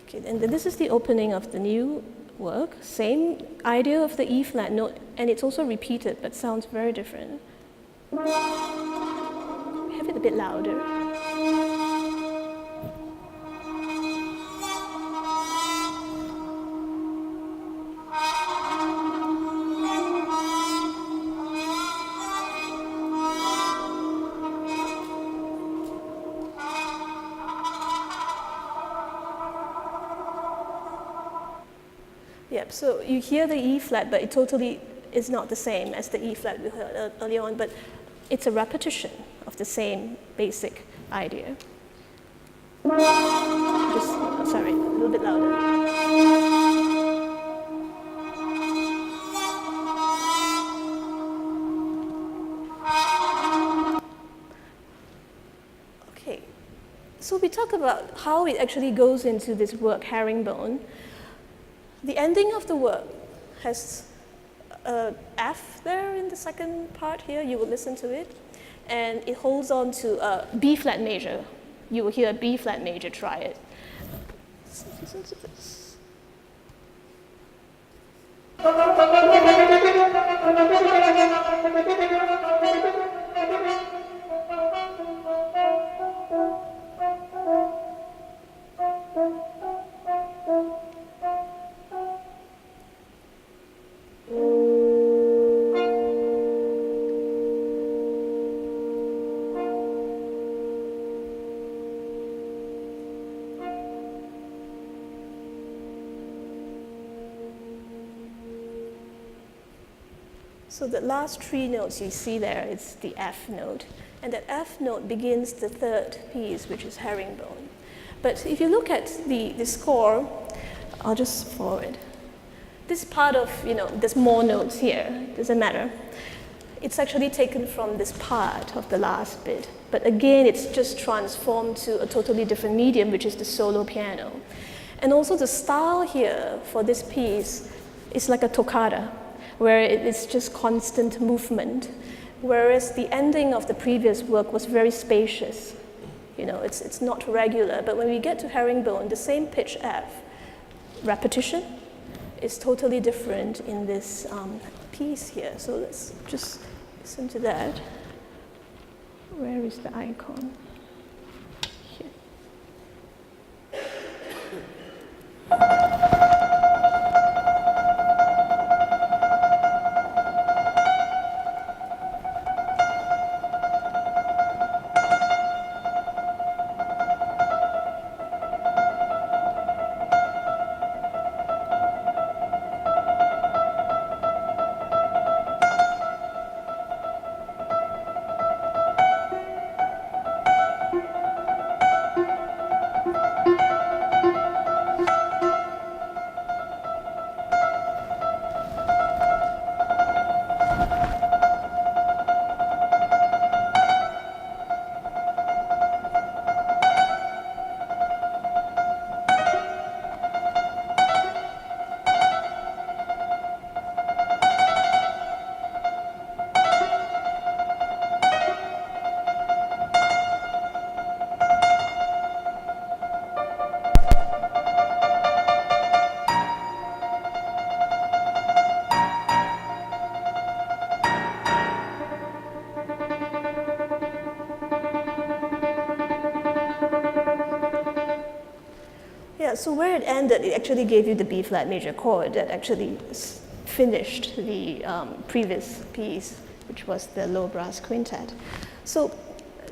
Okay, and then this is the opening of the new work. Same idea of the E flat note, and it's also repeated, but sounds very different. Have it a bit louder. Yep, so you hear the E flat, but it totally is not the same as the E flat we heard earlier on, but it's a repetition of the same basic idea. Sorry, a little bit louder. Okay, so we talk about how it actually goes into this work, Herringbone. The ending of the work has a F there in the second part here. You will listen to it. And it holds on to a B flat major. You will hear a B flat major, try it. Let's listen to this. So the last three notes you see there is the F note. And that F note begins the third piece, which is Herringbone. But if you look at the score, I'll just forward. This part of, there's more notes here, doesn't matter. It's actually taken from this part of the last bit. But again, it's just transformed to a totally different medium, which is the solo piano. And also the style here for this piece is like a toccata, where it's just constant movement, whereas the ending of the previous work was very spacious. It's not regular, but when we get to Herringbone, the same pitch F, repetition, is totally different in this piece here. So let's just listen to that. Where is the icon? Here. So where it ended, it actually gave you the B flat major chord that actually finished the previous piece, which was the low brass quintet. So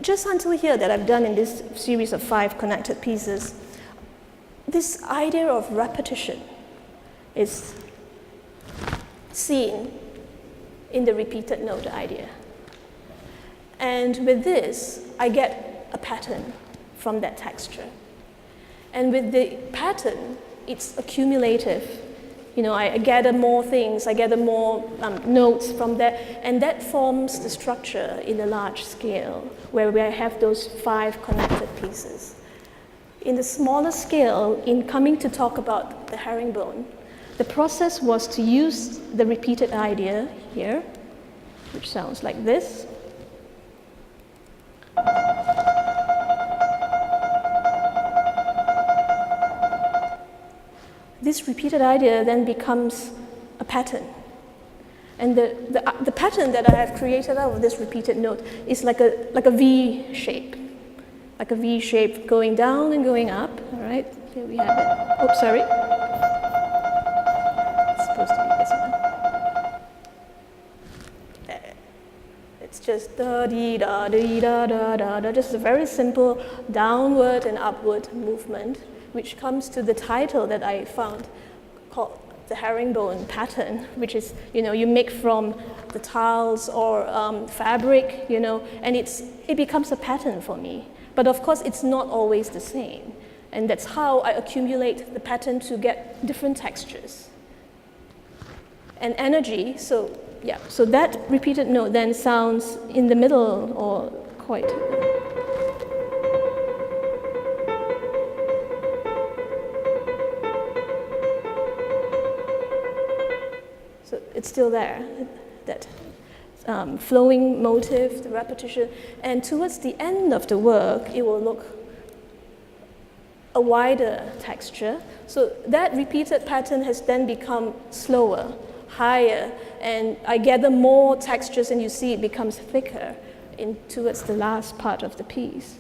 just until here that I've done in this series of 5 connected pieces, this idea of repetition is seen in the repeated note idea. And with this, I get a pattern from that texture. And with the pattern, it's accumulative. You know, I gather more things, I gather more notes from that, and that forms the structure in a large scale, where I have those 5 connected pieces. In the smaller scale, in coming to talk about the herringbone, the process was to use the repeated idea here, which sounds like this. This repeated idea then becomes a pattern. And the pattern that I have created out of this repeated note is like a V shape. Like a V shape going down and going up. All right, here we have it. Oops, sorry. It's supposed to be this one. There. It's just da-dee-da-dee-da-da-da-da. Just a very simple downward and upward movement, which comes to the title that I found called the herringbone pattern, which is, you know, you make from the tiles or fabric, you know, and it becomes a pattern for me. But of course, it's not always the same. And that's how I accumulate the pattern to get different textures and energy. So yeah, so that repeated note then sounds in the middle or quite. So it's still there, that flowing motive, the repetition, and towards the end of the work, it will look a wider texture. So that repeated pattern has then become slower, higher, and I gather more textures, and you see it becomes thicker towards the last part of the piece.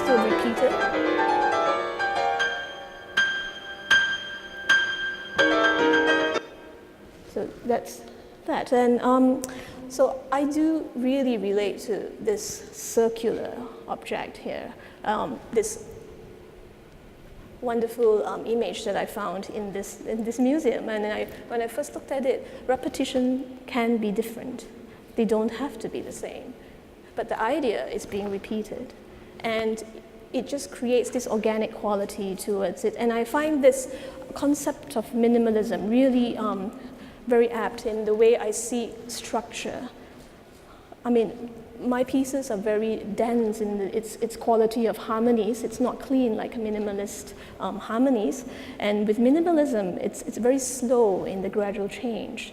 Still repeated. So that's that. And so I do really relate to this circular object here, this wonderful image that I found in this museum. And when I first looked at it, repetition can be different. They don't have to be the same. But the idea is being repeated. And it just creates this organic quality towards it. And I find this concept of minimalism really very apt in the way I see structure. I mean, my pieces are very dense in its quality of harmonies. It's not clean like minimalist harmonies. And with minimalism, it's very slow in the gradual change.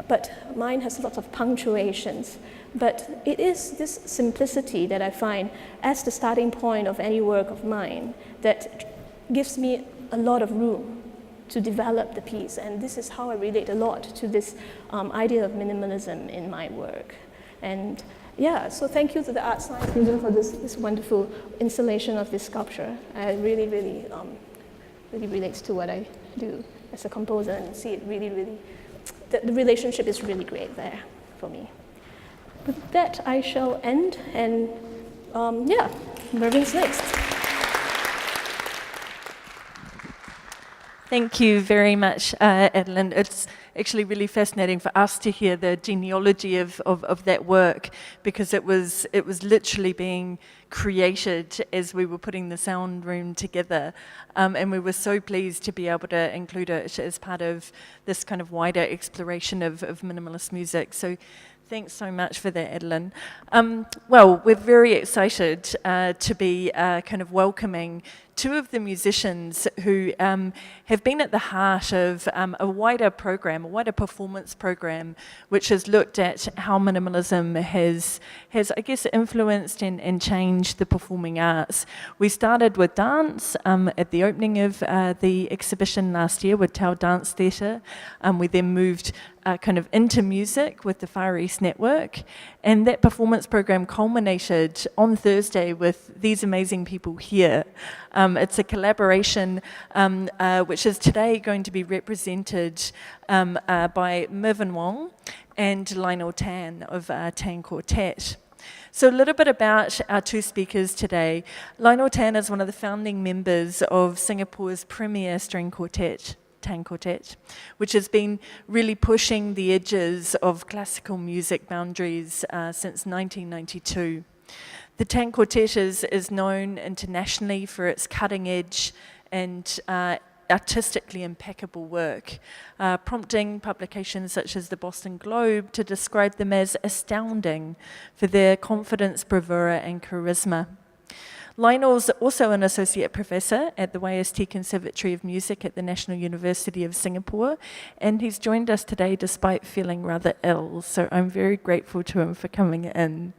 But mine has lots of punctuations. But it is this simplicity that I find as the starting point of any work of mine that gives me a lot of room to develop the piece. And this is how I relate a lot to this idea of minimalism in my work. And yeah, so thank you to the ArtScience Museum for this wonderful installation of this sculpture. I really relates to what I do as a composer, and see it really, the relationship is really great there for me. With that, I shall end, and yeah, Mervin's next. Thank you very much, Edelin. It's actually really fascinating for us to hear the genealogy of that work, because it was literally being created as we were putting the sound room together, and we were so pleased to be able to include it as part of this kind of wider exploration of minimalist music. So thanks so much for that, Adilyn. Well, we're very excited to be kind of welcoming two of the musicians who have been at the heart of a wider program, a wider performance program, which has looked at how minimalism has I guess, influenced and changed the performing arts. We started with dance at the opening of the exhibition last year with Tau Dance Theatre. We then moved kind of into music with the Far East Network, and that performance program culminated on Thursday with these amazing people here. It's a collaboration which is today going to be represented by Mervin Wong and Lionel Tan of Tan Quartet. So a little bit about our two speakers today. Lionel Tan is one of the founding members of Singapore's premier string quartet, Tan Quartet, which has been really pushing the edges of classical music boundaries since 1992. The Tan Quartet is known internationally for its cutting edge and artistically impeccable work, prompting publications such as the Boston Globe to describe them as astounding for their confidence, bravura, and charisma. Lionel's also an associate professor at the YST Conservatory of Music at the National University of Singapore, and he's joined us today despite feeling rather ill, so I'm very grateful to him for coming in.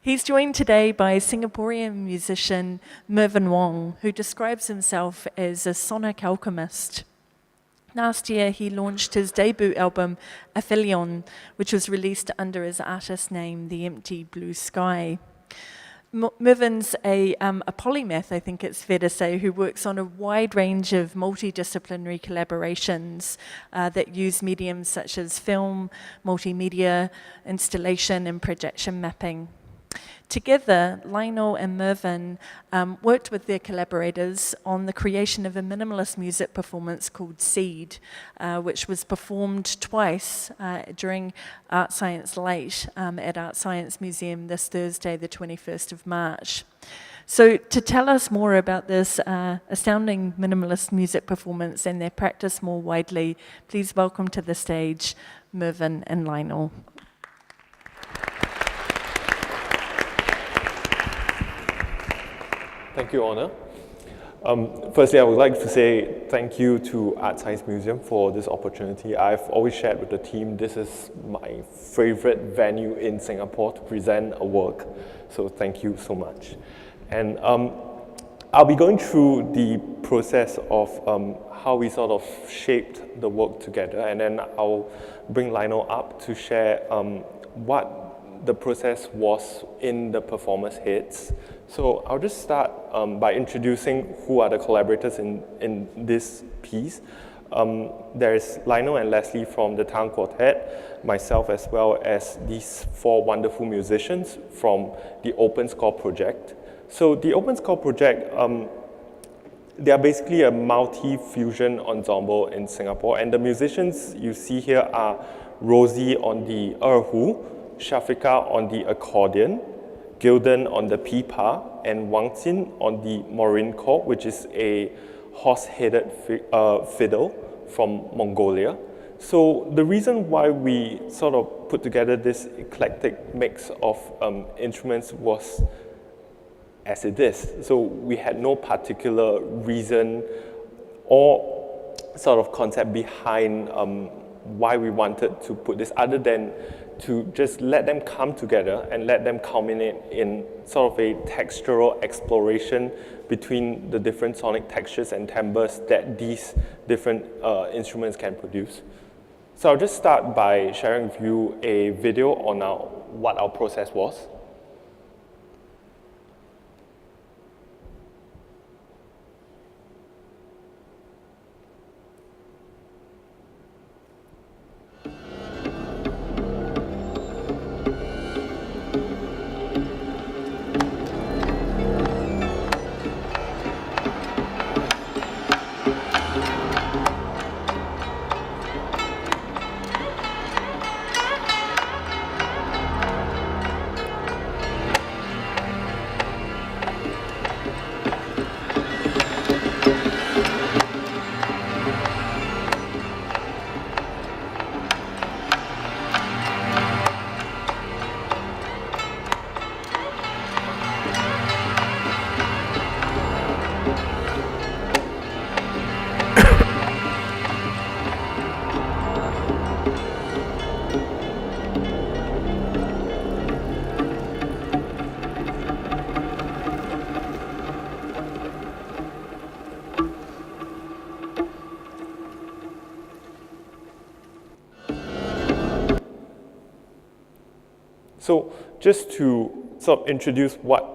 He's joined today by Singaporean musician Mervin Wong, who describes himself as a sonic alchemist. Last year, he launched his debut album, Aphelion, which was released under his artist name, The Empty Blue Sky. Mervin's a polymath, I think it's fair to say, who works on a wide range of multidisciplinary collaborations that use mediums such as film, multimedia, installation, and projection mapping. Together, Lionel and Mervin worked with their collaborators on the creation of a minimalist music performance called Seed, which was performed twice during ArtScience Late at ArtScience Museum this Thursday, the 21st of March. So to tell us more about this astounding minimalist music performance and their practice more widely, please welcome to the stage Mervin and Lionel. Thank you, Honor. Firstly, I would like to say thank you to ArtScience Museum for this opportunity. I've always shared with the team, this is my favorite venue in Singapore to present a work, so thank you so much. And I'll be going through the process of how we sort of shaped the work together, and then I'll bring Lionel up to share what the process was in the performer's heads. So I'll just start by introducing who are the collaborators in this piece. There's Lionel and Leslie from the Tan Quartet, myself as well as these four wonderful musicians from the Open Score project. So the Open Score project, they are basically a multi-fusion ensemble in Singapore, and the musicians you see here are Rosie on the erhu, Shafika on the accordion, Gilden on the pipa, and Wang Xin on the morinko, which is a horse-headed fiddle from Mongolia. So the reason why we sort of put together this eclectic mix of instruments was as it is. So we had no particular reason or sort of concept behind why we wanted to put this, other than to just let them come together and let them culminate in sort of a textural exploration between the different sonic textures and timbres that these different instruments can produce. So I'll just start by sharing with you a video on what our process was. So just to sort of introduce what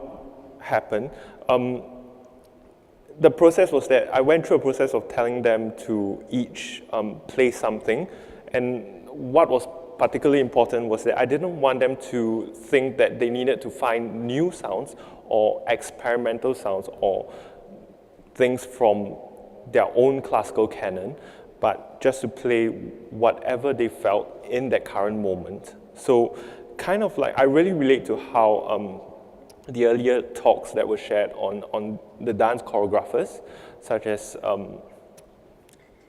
happened, the process was that I went through a process of telling them to each play something, and what was particularly important was that I didn't want them to think that they needed to find new sounds or experimental sounds or things from their own classical canon, but just to play whatever they felt in that current moment. So kind of like, I really relate to how the earlier talks that were shared on the dance choreographers, such as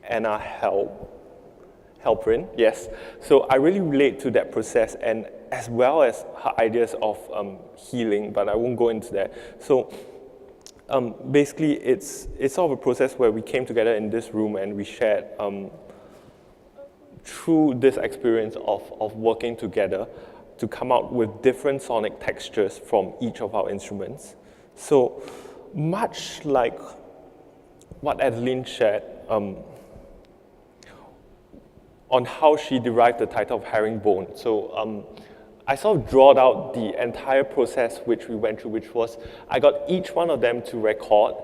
Anna Halprin, yes. So I really relate to that process, and as well as her ideas of healing, but I won't go into that. So basically, it's sort of a process where we came together in this room and we shared through this experience of working together to come out with different sonic textures from each of our instruments. So much like what Adilyn shared on how she derived the title of Herringbone. So I sort of drawed out the entire process which we went through, which was I got each one of them to record,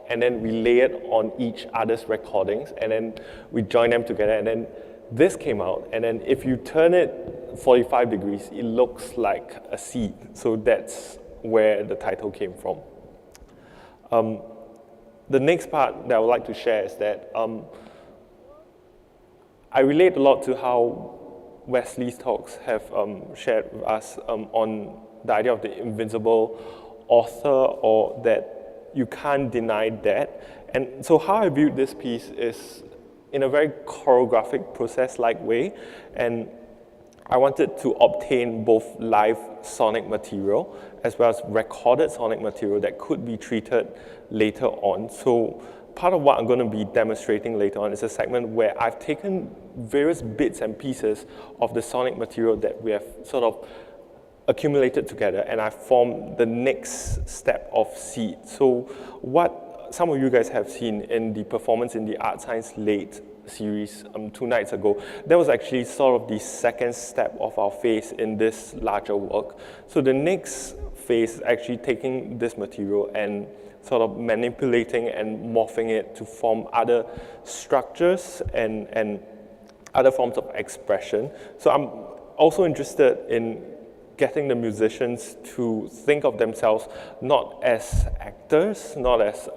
and then we layered on each other's recordings, and then we joined them together, and then this came out, and then if you turn it 45 degrees, it looks like a seed. So that's where the title came from. The next part that I would like to share is that I relate a lot to how Wesley's talks have shared with us on the idea of the invincible author, or that you can't deny that. And so how I viewed this piece is in a very choreographic process-like way, and I wanted to obtain both live sonic material as well as recorded sonic material that could be treated later on. So part of what I'm going to be demonstrating later on is a segment where I've taken various bits and pieces of the sonic material that we have sort of accumulated together, and I've formed the next step of seed. So what some of you guys have seen in the performance in the ArtScience Late series 2 nights ago, that was actually sort of the second step of our phase in this larger work. So the next phase is actually taking this material and sort of manipulating and morphing it to form other structures and other forms of expression. So I'm also interested in getting the musicians to think of themselves not as actors, not as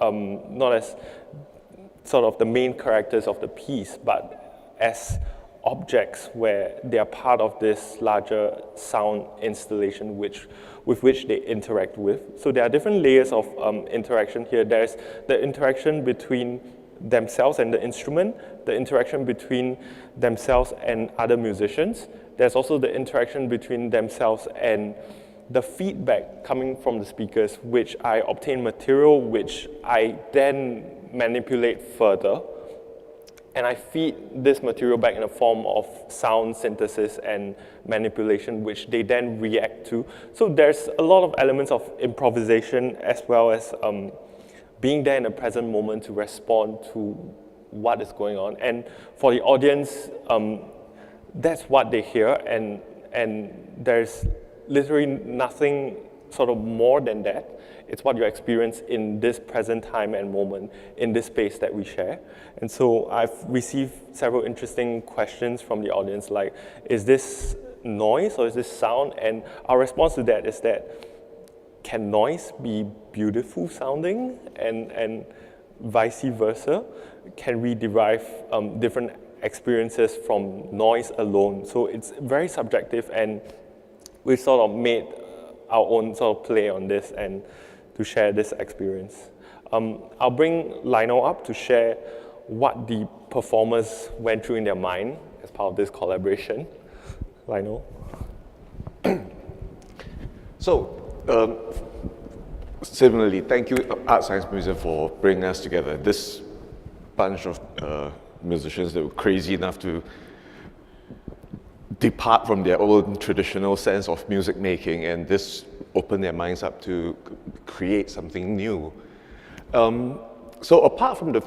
sort of the main characters of the piece, but as objects where they are part of this larger sound installation with which they interact with. So there are different layers of interaction here. There's the interaction between themselves and the instrument, the interaction between themselves and other musicians. There's also the interaction between themselves and the feedback coming from the speakers, which I obtain material, which I then manipulate further. And I feed this material back in the form of sound synthesis and manipulation, which they then react to. So there's a lot of elements of improvisation as well as being there in the present moment to respond to what is going on. And for the audience, that's what they hear, and there's literally nothing sort of more than that. It's what you experience in this present time and moment, in this space that we share. And so I've received several interesting questions from the audience, like, is this noise or is this sound? And our response to that is that, can noise be beautiful sounding, and vice versa? Can we derive different experiences from noise alone? So it's very subjective, and we sort of made our own sort of play on this and to share this experience. I'll bring Lionel up to share what the performers went through in their mind as part of this collaboration. Lionel. So, similarly, thank you, ArtScience Museum, for bringing us together. This bunch of musicians that were crazy enough to depart from their own traditional sense of music making and just open their minds up to create something new. So apart from the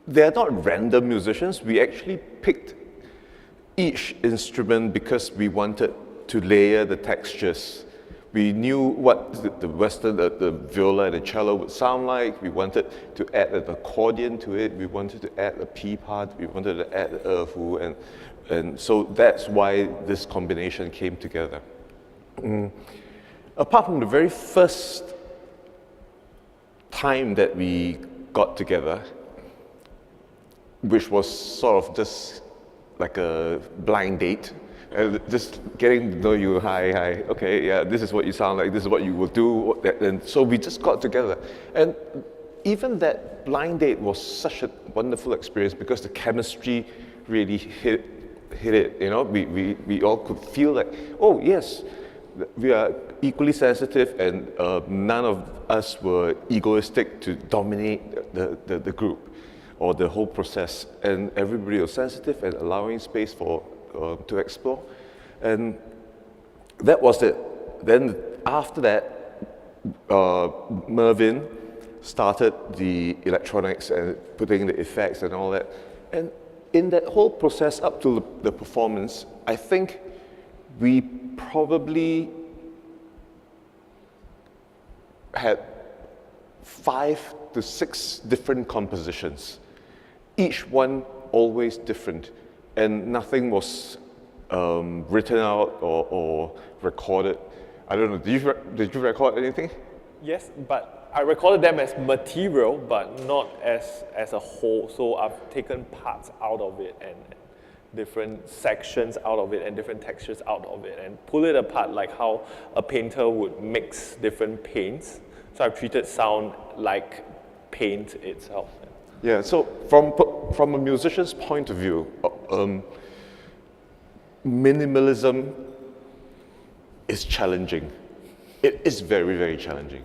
they're not random musicians. We actually picked each instrument because we wanted to layer the textures We knew what the Western, the viola and the cello would sound like. We wanted to add an accordion to it. We wanted to add a P part. We wanted to add the erhu, and so that's why this combination came together. Apart from the very first time that we got together, which was sort of just like a blind date, just getting to know you, hi, okay, yeah, this is what you sound like, this is what you will do, and so we just got together. And even that blind date was such a wonderful experience because the chemistry really hit it, you know, we all could feel like, oh yes, we are equally sensitive, and none of us were egoistic to dominate the group or the whole process, and everybody was sensitive and allowing space for to explore, and that was it. Then after that, Mervin started the electronics and putting the effects and all that, and in that whole process up to the performance, I think we probably had 5 to 6 different compositions, each one always different, and nothing was written out or recorded. I don't know, did you record anything? Yes, but I recorded them as material, but not as a whole. So I've taken parts out of it and different sections out of it and different textures out of it and pull it apart like how a painter would mix different paints. So I've treated sound like paint itself. Yeah, so from a musician's point of view, minimalism is challenging. It is very, very challenging.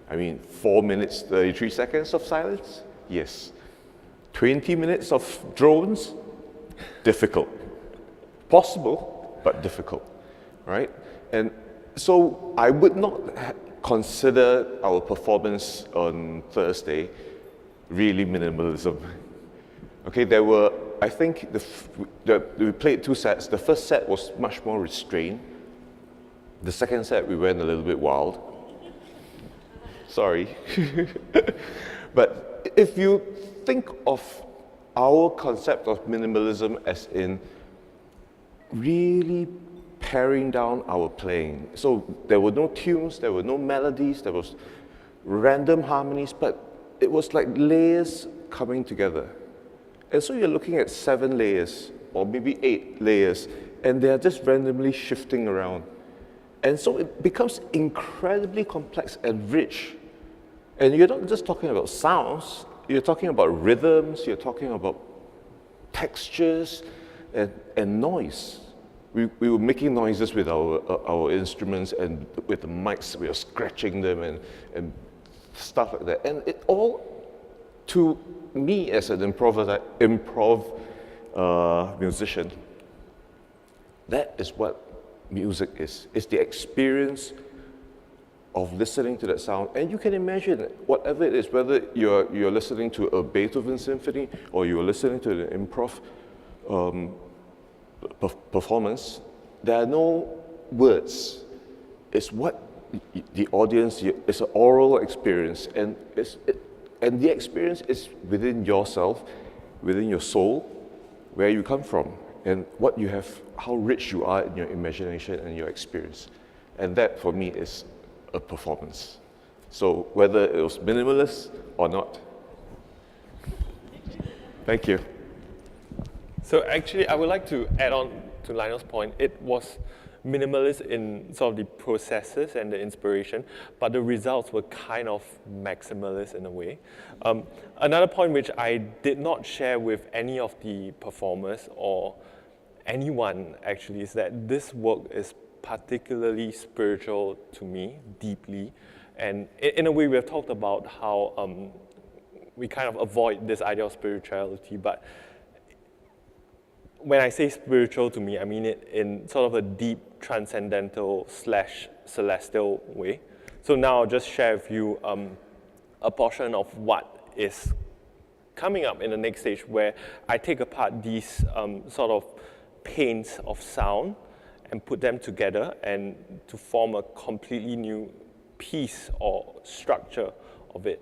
I mean, 4 minutes, 33 seconds of silence? Yes. 20 minutes of drones? Difficult. Possible, but difficult, right? And so I would not consider our performance on Thursday really minimalism. Okay, there were, I think we played 2 sets. The first set was much more restrained. The second set, we went a little bit wild. Sorry. But if you think of our concept of minimalism as in really paring down our playing. So there were no tunes, there were no melodies, there was random harmonies, but it was like layers coming together. And so you're looking at 7 layers, or maybe 8 layers, and they are just randomly shifting around. And so it becomes incredibly complex and rich. And you're not just talking about sounds, you're talking about rhythms, you're talking about textures and noise. We were making noises with our instruments, and with the mics, we were scratching them and stuff like that. And it all, to me as an improv musician, that is what music is. It's the experience of listening to that sound. And you can imagine whatever it is, whether you're listening to a Beethoven symphony or you're listening to an improv performance, there are no words. It's what the audience, it's an oral experience, and the experience is within yourself, within your soul, where you come from, and what you have, how rich you are in your imagination and your experience. And that, for me, is a performance. So whether it was minimalist or not. Thank you. So actually, I would like to add on to Lionel's point. It was minimalist in sort of the processes and the inspiration, but the results were kind of maximalist in a way. Another point which I did not share with any of the performers or anyone actually is that this work is particularly spiritual to me, deeply. And in a way, we have talked about how we kind of avoid this idea of spirituality, but when I say spiritual to me, I mean it in sort of a deep, transcendental / celestial way. So now I'll just share with you a portion of what is coming up in the next stage, where I take apart these sort of paints of sound and put them together and to form a completely new piece or structure of it.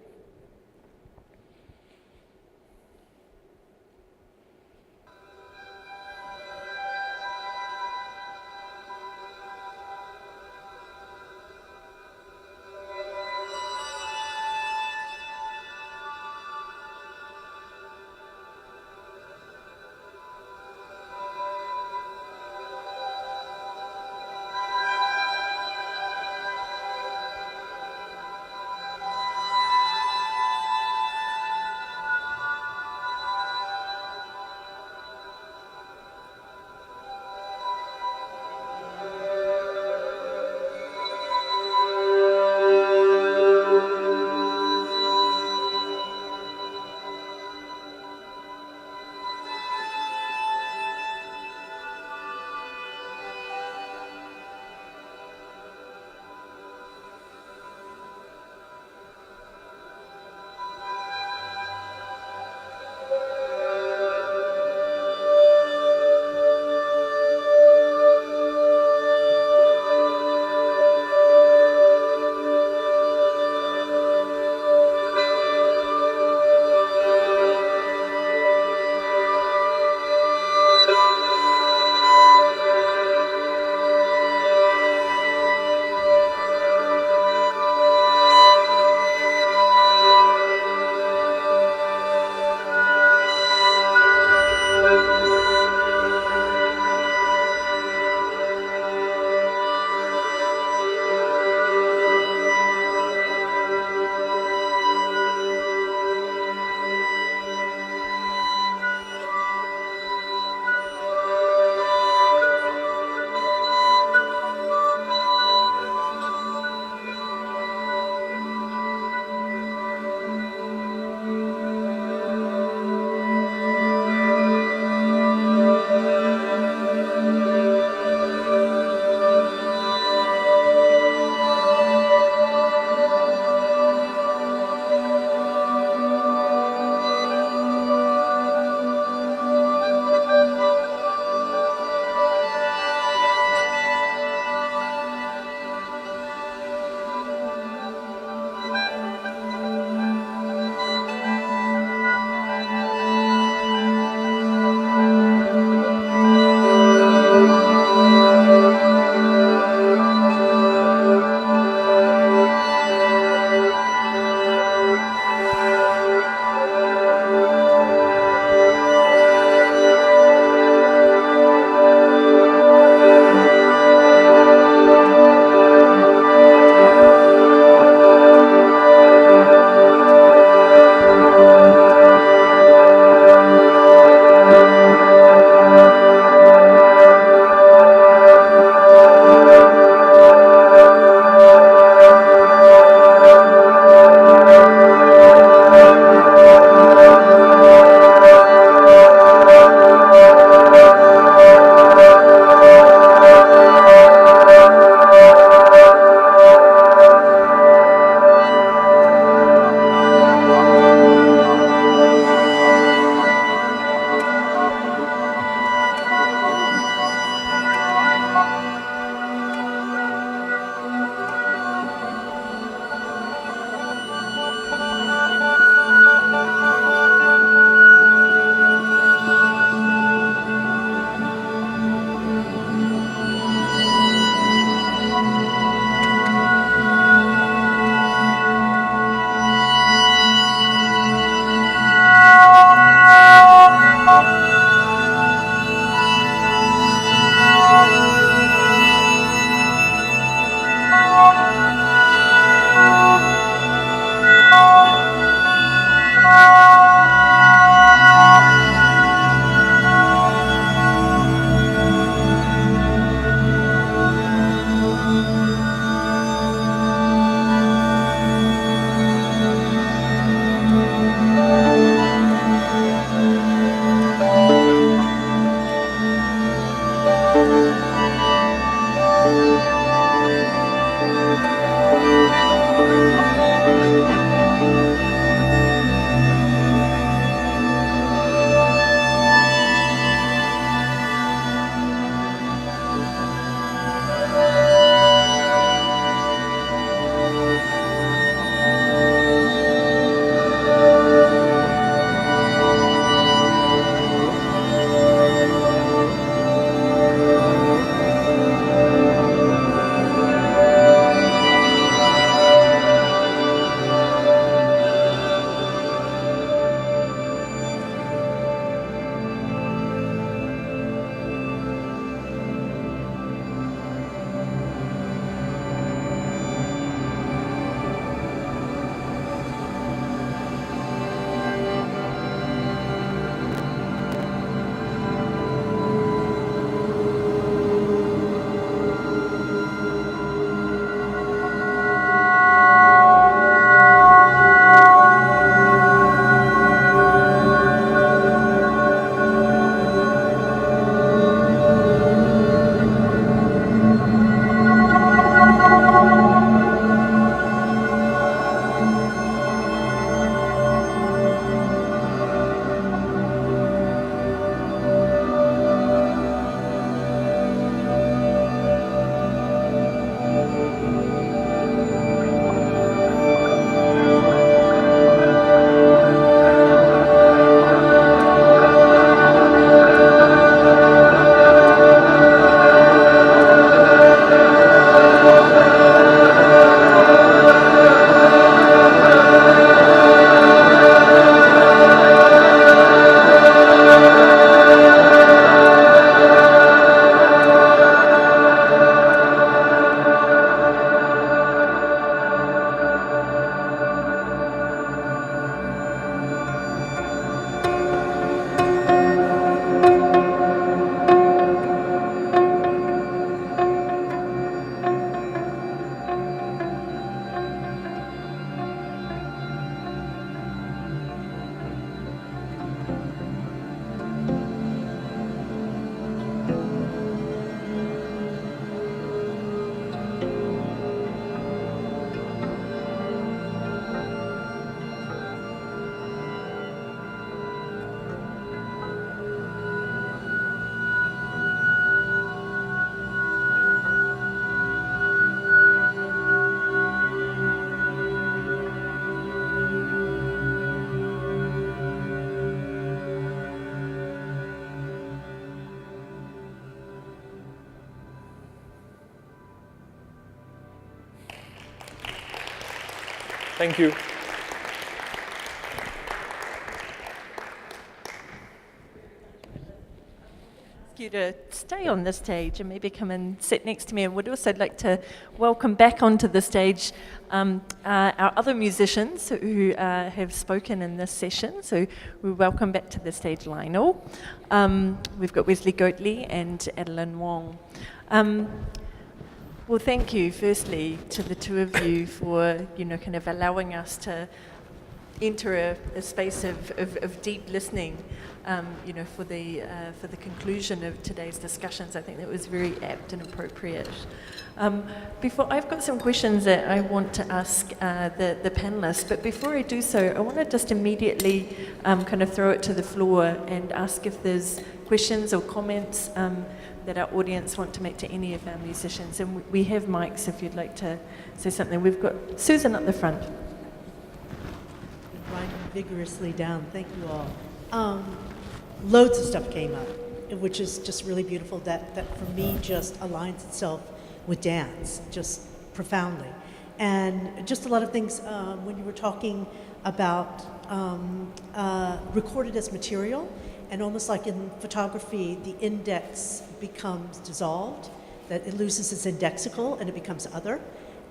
Thank you. You to stay on the stage and maybe come and sit next to me. And would also like to welcome back onto the stage our other musicians who have spoken in this session. So we welcome back to the stage Lionel. We've got Wesley Goatley and Adilyn Wong. Well, thank you firstly to the two of you for kind of allowing us to enter a space of deep listening. For the conclusion of today's discussions. I think that was very apt and appropriate. Before, I've got some questions that I want to ask the panelists, but before I do so, I want to just immediately kind of throw it to the floor and ask if there's questions or comments that our audience want to make to any of our musicians. And we have mics if you'd like to say something. We've got Susan at the front. Writing vigorously down. Thank you all. Loads of stuff came up, which is just really beautiful. That for me just aligns itself with dance, just profoundly. And just a lot of things when you were talking about recorded as material, and almost like in photography, the index becomes dissolved, that it loses its indexical and it becomes other.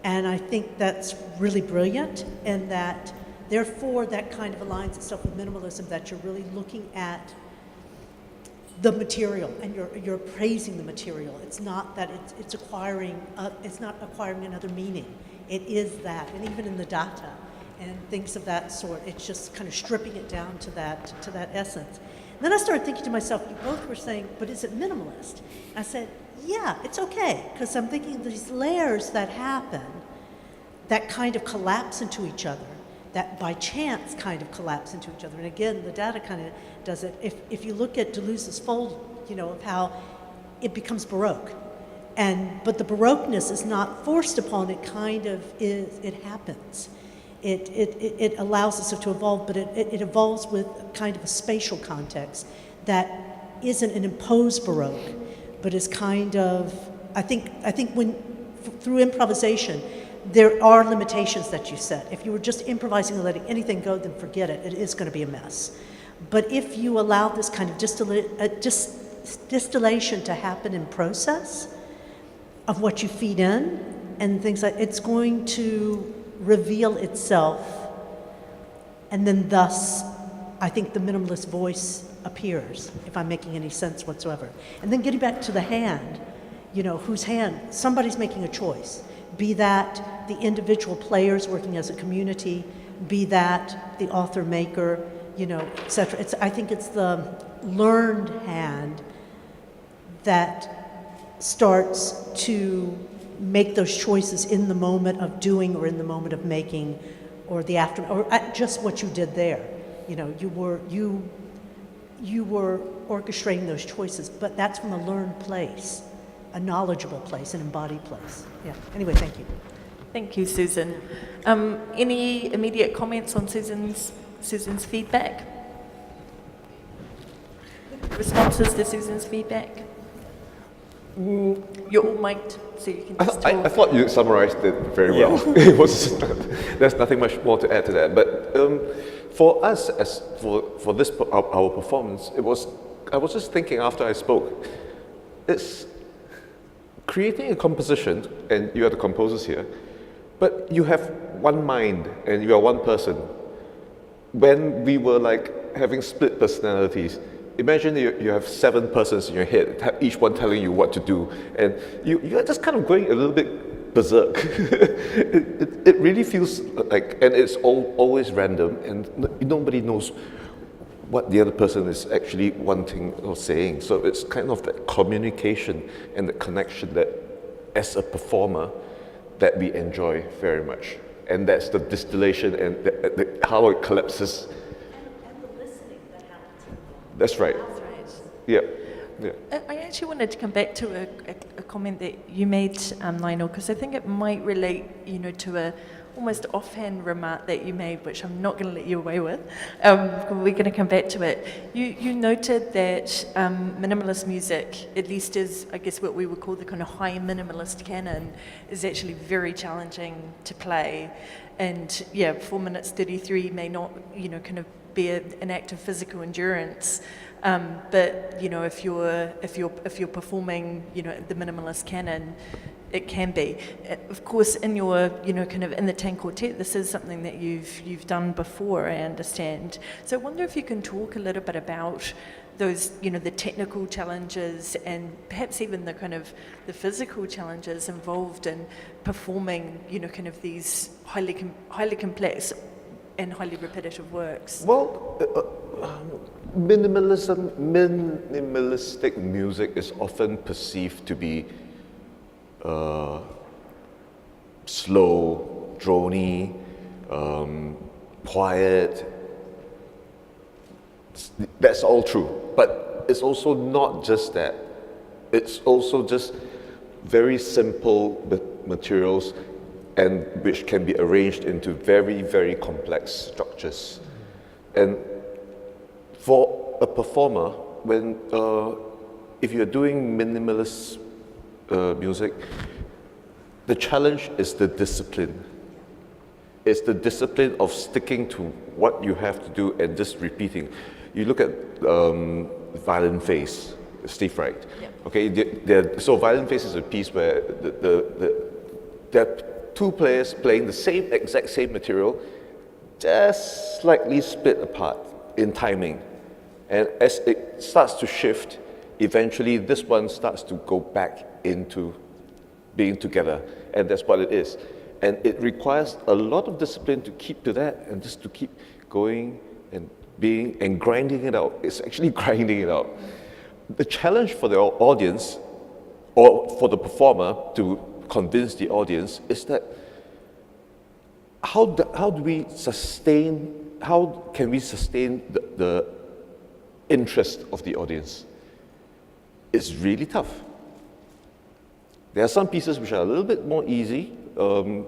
And I think that's really brilliant, and that therefore that kind of aligns itself with minimalism, that you're really looking at the material and you're praising the material. It's not that it's acquiring another meaning. It is that, and even in the data and things of that sort, it's just kind of stripping it down to that essence. And then I started thinking to myself, you both were saying, but is it minimalist? I said, yeah, it's okay, because I'm thinking these layers that happen that kind of collapse into each other, that by chance kind of collapse into each other. And again, the data kind of does it. If you look at Deleuze's fold, of how it becomes Baroque. But the Baroqueness is not forced upon, it kind of is, it happens. It allows us to evolve, but it evolves with kind of a spatial context that isn't an imposed Baroque, but is kind of, I think when, through improvisation, there are limitations that you set. If you were just improvising and letting anything go, then forget it. It is going to be a mess. But if you allow this kind of distillation to happen in process of what you feed in and things like, it's going to reveal itself, and then thus, I think the minimalist voice appears, if I'm making any sense whatsoever. And then getting back to the hand, whose hand, somebody's making a choice. Be that the individual players working as a community, be that the author-maker, et cetera. I think it's the learned hand that starts to make those choices in the moment of doing or in the moment of making, or the after, or just what you did there. You were orchestrating those choices, but that's from a learned place, a knowledgeable place, an embodied place. Yeah. Anyway, thank you. Thank you, Susan. Any immediate comments on Susan's feedback? Responses to Susan's feedback? You're all mic'd, so you can just talk. I thought you summarized it very well. It was, there's nothing much more to add to that. But for us, as for this our performance, I was just thinking after I spoke, it's creating a composition, and you are the composers here, but you have one mind and you are one person. When we were like having split personalities, imagine you have 7 persons in your head, each one telling you what to do, and you're just kind of going a little bit berserk. It really feels like, and it's always random, and nobody knows what the other person is actually wanting or saying. So it's kind of that communication and the connection that, as a performer, that we enjoy very much. And that's the distillation and how it collapses. And the listening that happens. That's right. That's right. Yeah. I actually wanted to come back to a comment that you made, Lionel, because I think it might relate, to almost offhand remark that you made, which I'm not going to let you away with. We're going to come back to it. You noted that minimalist music, at least as I guess what we would call the kind of high minimalist canon, is actually very challenging to play. And yeah, 4 minutes 33 may not, kind of be an act of physical endurance. But if you're performing, the minimalist canon, it can be. Of course, in your, kind of in the 10 Quartet, this is something that you've done before, I understand. So I wonder if you can talk a little bit about those, the technical challenges and perhaps even the kind of the physical challenges involved in performing, kind of these highly complex and highly repetitive works. Well, minimalistic music is often perceived to be slow, drony, quiet. That's all true, but it's also not just that. It's also just very simple materials, and which can be arranged into very, very complex structures. And for a performer, when if you're doing minimalist music, the challenge is the discipline. It's the discipline of sticking to what you have to do and just repeating. You look at Violin Phase, Steve Wright. Yep. Okay, so Violin Phase is a piece where there are two players playing the exact same material, just slightly split apart in timing. And as it starts to shift, eventually this one starts to go back into being together, and that's what it is. And it requires a lot of discipline to keep to that, and just to keep going and being and grinding it out. It's actually grinding it out. The challenge for the audience, or for the performer to convince the audience, is that how can we sustain the interest of the audience? It's really tough. There are some pieces which are a little bit more easy, where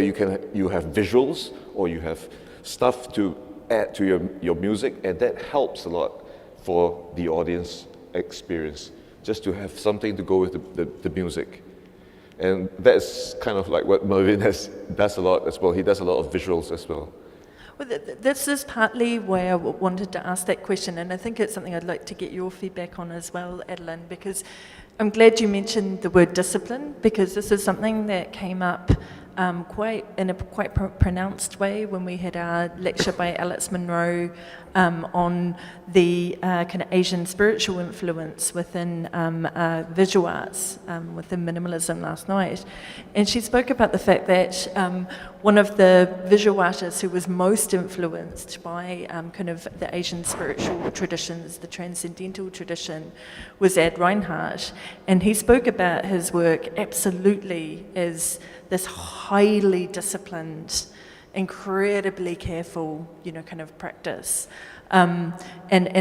you have visuals or you have stuff to add to your music, and that helps a lot for the audience experience, just to have something to go with the music. And that's kind of like what Mervin does a lot as well. He does a lot of visuals as well. Well, this is partly why I wanted to ask that question, and I think it's something I'd like to get your feedback on as well, Adilyn, because I'm glad you mentioned the word discipline, because this is something that came up quite pronounced way when we had our lecture by Alex Monroe on the kind of Asian spiritual influence within visual arts, within minimalism last night. And she spoke about the fact that one of the visual artists who was most influenced by kind of the Asian spiritual traditions, the transcendental tradition, was Ad Reinhardt. And he spoke about his work absolutely as this highly disciplined, incredibly careful, kind of practice. And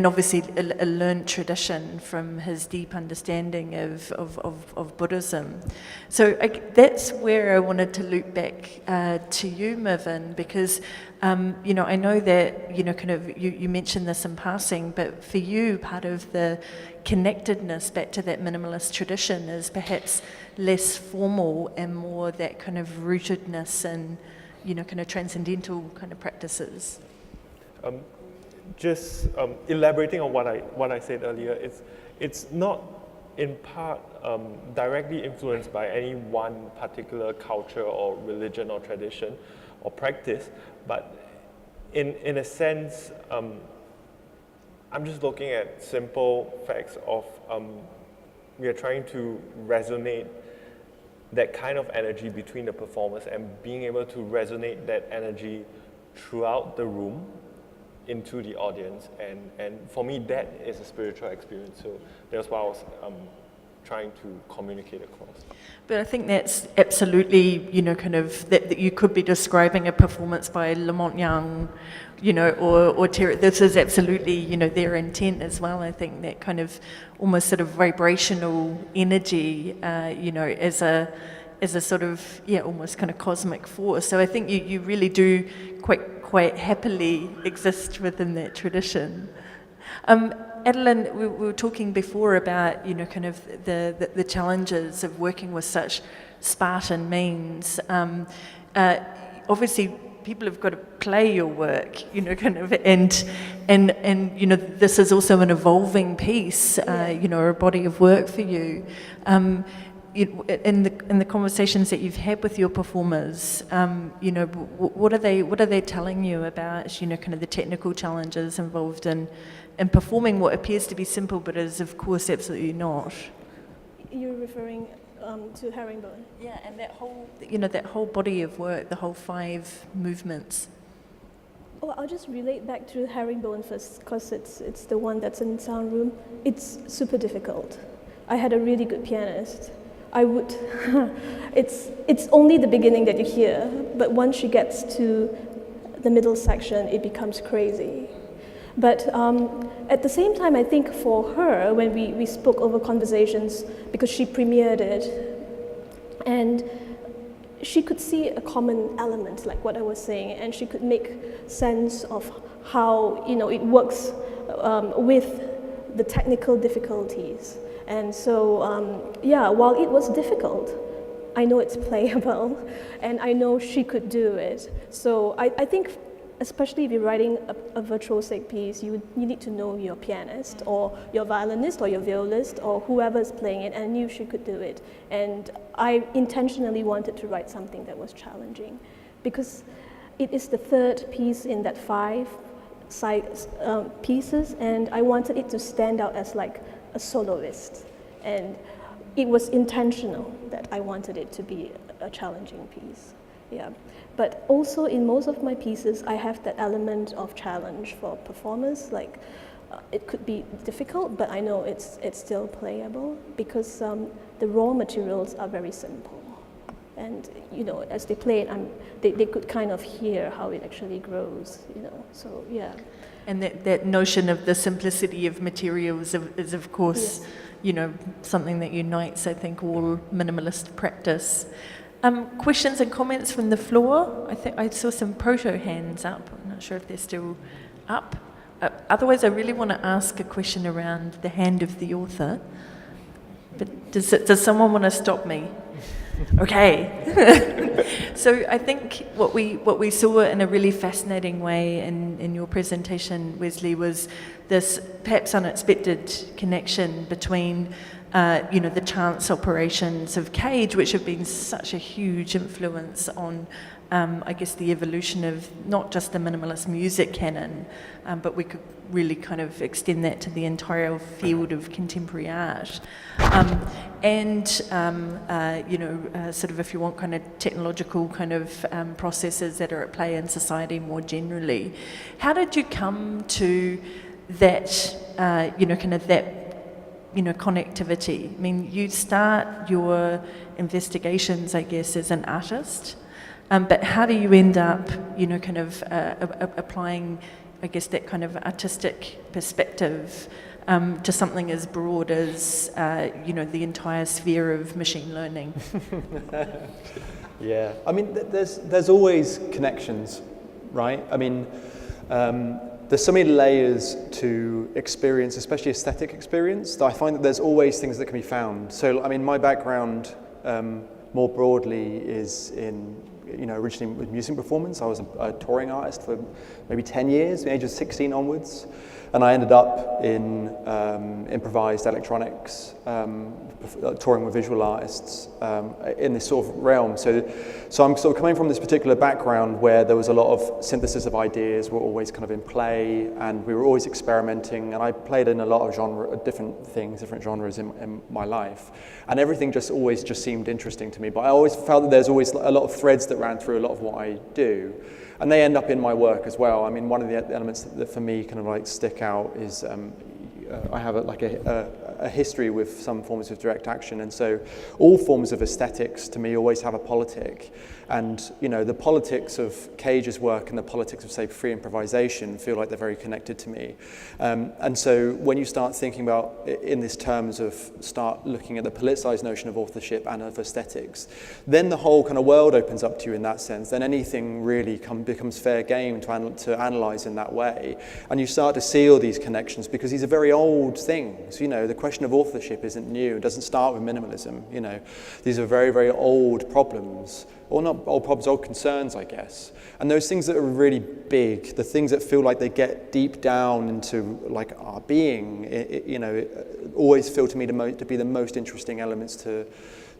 obviously a learned tradition from his deep understanding of Buddhism. So that's where I wanted to loop back to you, Mervin, because I know that kind of you mentioned this in passing, but for you, part of the connectedness back to that minimalist tradition is perhaps less formal and more that kind of rootedness and kind of transcendental kind of practices. Just elaborating on what I said earlier, it's not in part directly influenced by any one particular culture or religion or tradition or practice, but in a sense, I'm just looking at simple facts of we are trying to resonate that kind of energy between the performers and being able to resonate that energy throughout the room into the audience, and for me that is a spiritual experience. So that's what I was trying to communicate across. But I think that's absolutely, kind of that you could be describing a performance by Lamont Young, or Terry. This is absolutely, their intent as well. I think that kind of almost sort of vibrational energy, as a as a sort of, almost kind of cosmic force. So I think you really do quite happily exist within that tradition. Adilyn, we were talking before about, kind of the challenges of working with such Spartan means. Obviously, people have got to play your work, kind of, and this is also an evolving piece, or a body of work for you. In the conversations that you've had with your performers, what are they telling you about, kind of the technical challenges involved in performing what appears to be simple, but is of course absolutely not? You're referring to Herringbone. Yeah, and that whole body of work, the whole 5 movements. Well, I'll just relate back to Herringbone first, because it's the one that's in sound room. It's super difficult. I had a really good pianist. It's only the beginning that you hear, but once she gets to the middle section, it becomes crazy. But at the same time, I think for her, when we spoke over conversations, because she premiered it, and she could see a common element, like what I was saying, and she could make sense of how it works with the technical difficulties. And so, while it was difficult, I know it's playable, and I know she could do it. So I think, especially if you're writing a virtuosic piece, you need to know your pianist or your violinist or your violist or whoever's playing it, and I knew she could do it. And I intentionally wanted to write something that was challenging, because it is the 3rd piece in that 5 side pieces, and I wanted it to stand out as like a soloist. And it was intentional that I wanted it to be a challenging piece. Yeah. But also in most of my pieces, I have that element of challenge for performers. Like, it could be difficult, but I know it's still playable, because the raw materials are very simple. And, as they play it, they could kind of hear how it actually grows, so yeah. And that notion of the simplicity of materials is of course, yes, something that unites, I think, all minimalist practice. Questions and comments from the floor? I think I saw some proto hands up. I'm not sure if they're still up. Otherwise, I really want to ask a question around the hand of the author. But does someone want to stop me? Okay. So I think what we saw in a really fascinating way in your presentation, Wesley, was this perhaps unexpected connection between the chance operations of Cage, which have been such a huge influence on, I guess, the evolution of not just the minimalist music canon, but we could really kind of extend that to the entire field of contemporary art. Sort of, if you want, kind of technological kind of processes that are at play in society more generally. How did you come to that, connectivity? I mean, you start your investigations, I guess, as an artist, but how do you end up, applying, I guess, that kind of artistic perspective to something as broad as, the entire sphere of machine learning? Yeah, I mean, there's always connections, right? I mean, there's so many layers to experience, especially aesthetic experience, that I find that there's always things that can be found. So, I mean, my background more broadly is in, originally with music performance. I was a touring artist for maybe 10 years, from the age of 16 onwards. And I ended up in improvised electronics, touring with visual artists in this sort of realm. So I'm sort of coming from this particular background where there was a lot of synthesis of ideas, were always kind of in play, and we were always experimenting. And I played in a lot of different things, different genres in my life. And everything always seemed interesting to me. But I always felt that there's always a lot of threads that ran through a lot of what I do. And they end up in my work as well. I mean, one of the elements that for me kind of like stick out is I have a a history with some forms of direct action, and so all forms of aesthetics to me always have a politic. And the politics of Cage's work and the politics of, say, free improvisation feel like they're very connected to me. And so when you start thinking about in these terms of start looking at the politicized notion of authorship and of aesthetics, then the whole kind of world opens up to you in that sense. Then anything really becomes fair game to analyze in that way. And you start to see all these connections because these are very old things. The question of authorship isn't new. It doesn't start with minimalism. These are very, very old problems. Or not old problems, old concerns, I guess. And those things that are really big, the things that feel like they get deep down into like our being, always feel to me to be the most interesting elements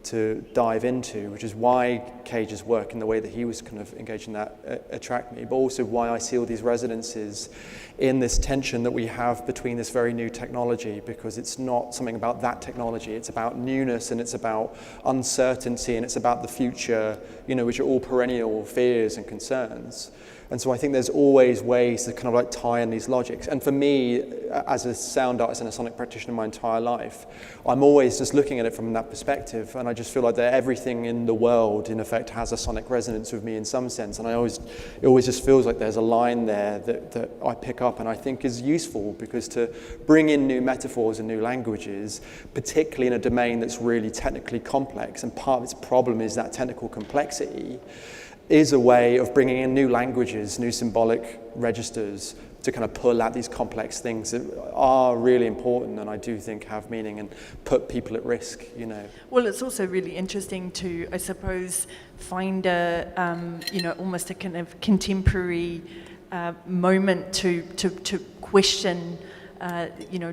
to dive into, which is why Cage's work and the way that he was kind of engaged in that attract me, but also why I see all these resonances in this tension that we have between this very new technology, because it's not something about that technology, it's about newness and it's about uncertainty and it's about the future, which are all perennial fears and concerns. And so I think there's always ways to kind of like tie in these logics. And for me, as a sound artist and a sonic practitioner my entire life, I'm always just looking at it from that perspective. And I just feel like that everything in the world, in effect, has a sonic resonance with me in some sense. And it always just feels like there's a line there that I pick up and I think is useful, because to bring in new metaphors and new languages, particularly in a domain that's really technically complex, and part of its problem is that technical complexity, is a way of bringing in new languages, new symbolic registers to kind of pull out these complex things that are really important and I do think have meaning and put people at risk, Well, it's also really interesting to, I suppose, find a, almost a kind of contemporary moment to question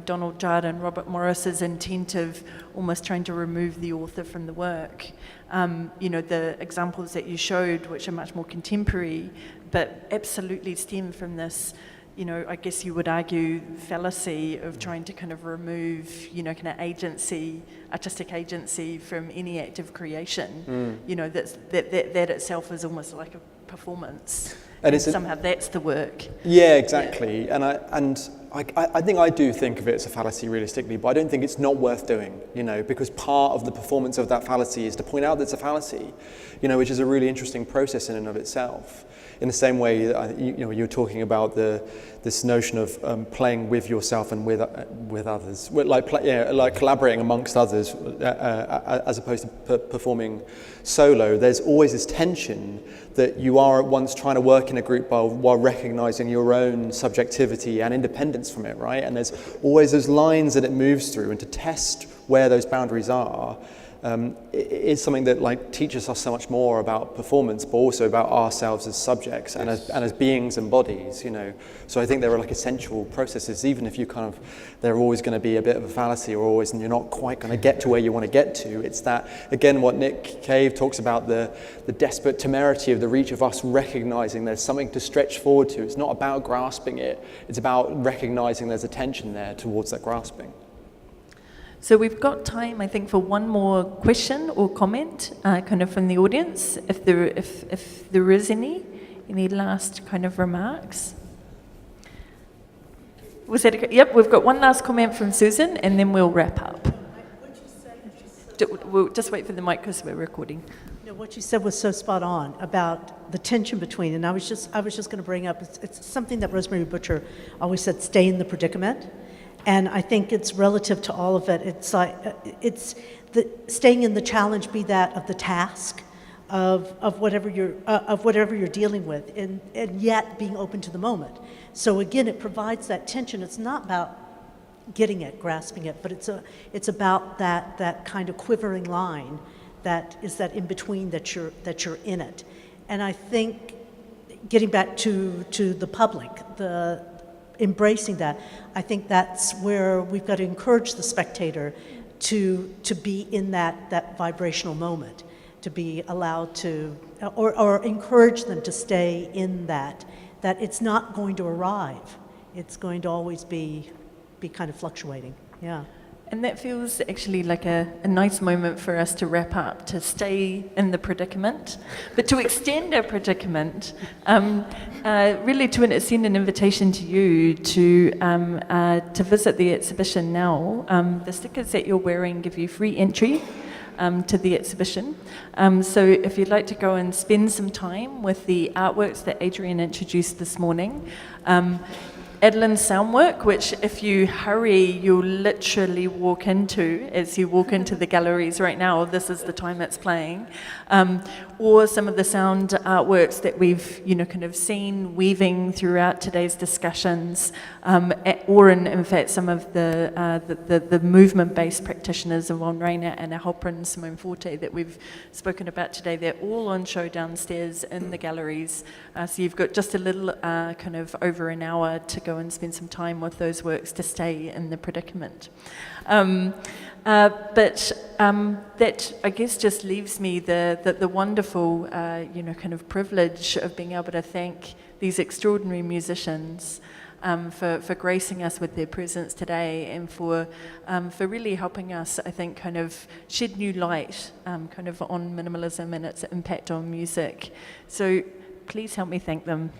Donald Judd and Robert Morris's intent of almost trying to remove the author from the work. The examples that you showed, which are much more contemporary, but absolutely stem from this, I guess you would argue, fallacy of trying to kind of remove, kind of agency, artistic agency from any act of creation. That itself is almost like a performance. And somehow that's the work. Yeah, exactly. Yeah. And I think I do think of it as a fallacy realistically, but I don't think it's not worth doing, because part of the performance of that fallacy is to point out that it's a fallacy, which is a really interesting process in and of itself. In the same way that you're talking about this notion of playing with yourself and with others, like collaborating amongst others as opposed to performing solo. There's always this tension that you are at once trying to work in a group while recognizing your own subjectivity and independence from it, right? And there's always those lines that it moves through, and to test where those boundaries are is something that teaches us so much more about performance, but also about ourselves as subjects and as beings and bodies, So I think there are essential processes, even if they're always going to be a bit of a fallacy, or you're not quite going to get to where you want to get to. It's that, again, what Nick Cave talks about, the desperate temerity of the reach of us recognizing there's something to stretch forward to. It's not about grasping it. It's about recognizing there's a tension there towards that grasping. So we've got time, I think, for one more question or comment, kind of from the audience, if there is any last kind of remarks. Was that okay? Yep, we've got one last comment from Susan, and then we'll wrap up. We'll just wait for the mic because we're recording. What you said was so spot on about the tension between, and I was just going to bring up, it's something that Rosemary Butcher always said: stay in the predicament. And I think it's relative to all of it. It's the staying in the challenge, be that of the task, of whatever you're dealing with, and yet being open to the moment. So again, it provides that tension. It's not about getting it, grasping it, but it's about that kind of quivering line, that is that in between that you're in it. And I think getting back to the public, embracing that, I think that's where we've got to encourage the spectator to be in that vibrational moment, to be allowed to, or encourage them to stay in that it's not going to arrive. It's going to always be kind of fluctuating. Yeah. And that feels actually like a nice moment for us to wrap up, to stay in the predicament, but to extend our predicament, really to extend an invitation to you to visit the exhibition now. The stickers that you're wearing give you free entry to the exhibition. So if you'd like to go and spend some time with the artworks that Adrian introduced this morning, Edelin's sound work, which if you hurry, you'll literally walk into as you walk into the galleries right now. This is the time it's playing. Or some of the sound artworks that we've, kind of seen weaving throughout today's discussions, or in fact some of the movement-based practitioners of Von Rayner and Halprin Simone Forte that we've spoken about today. They're all on show downstairs in the galleries. So you've got just a little kind of over an hour to go and spend some time with those works to stay in the predicament. But that, I guess, just leaves me the wonderful, kind of privilege of being able to thank these extraordinary musicians for gracing us with their presence today, and for really helping us, I think, kind of shed new light kind of on minimalism and its impact on music. So please help me thank them.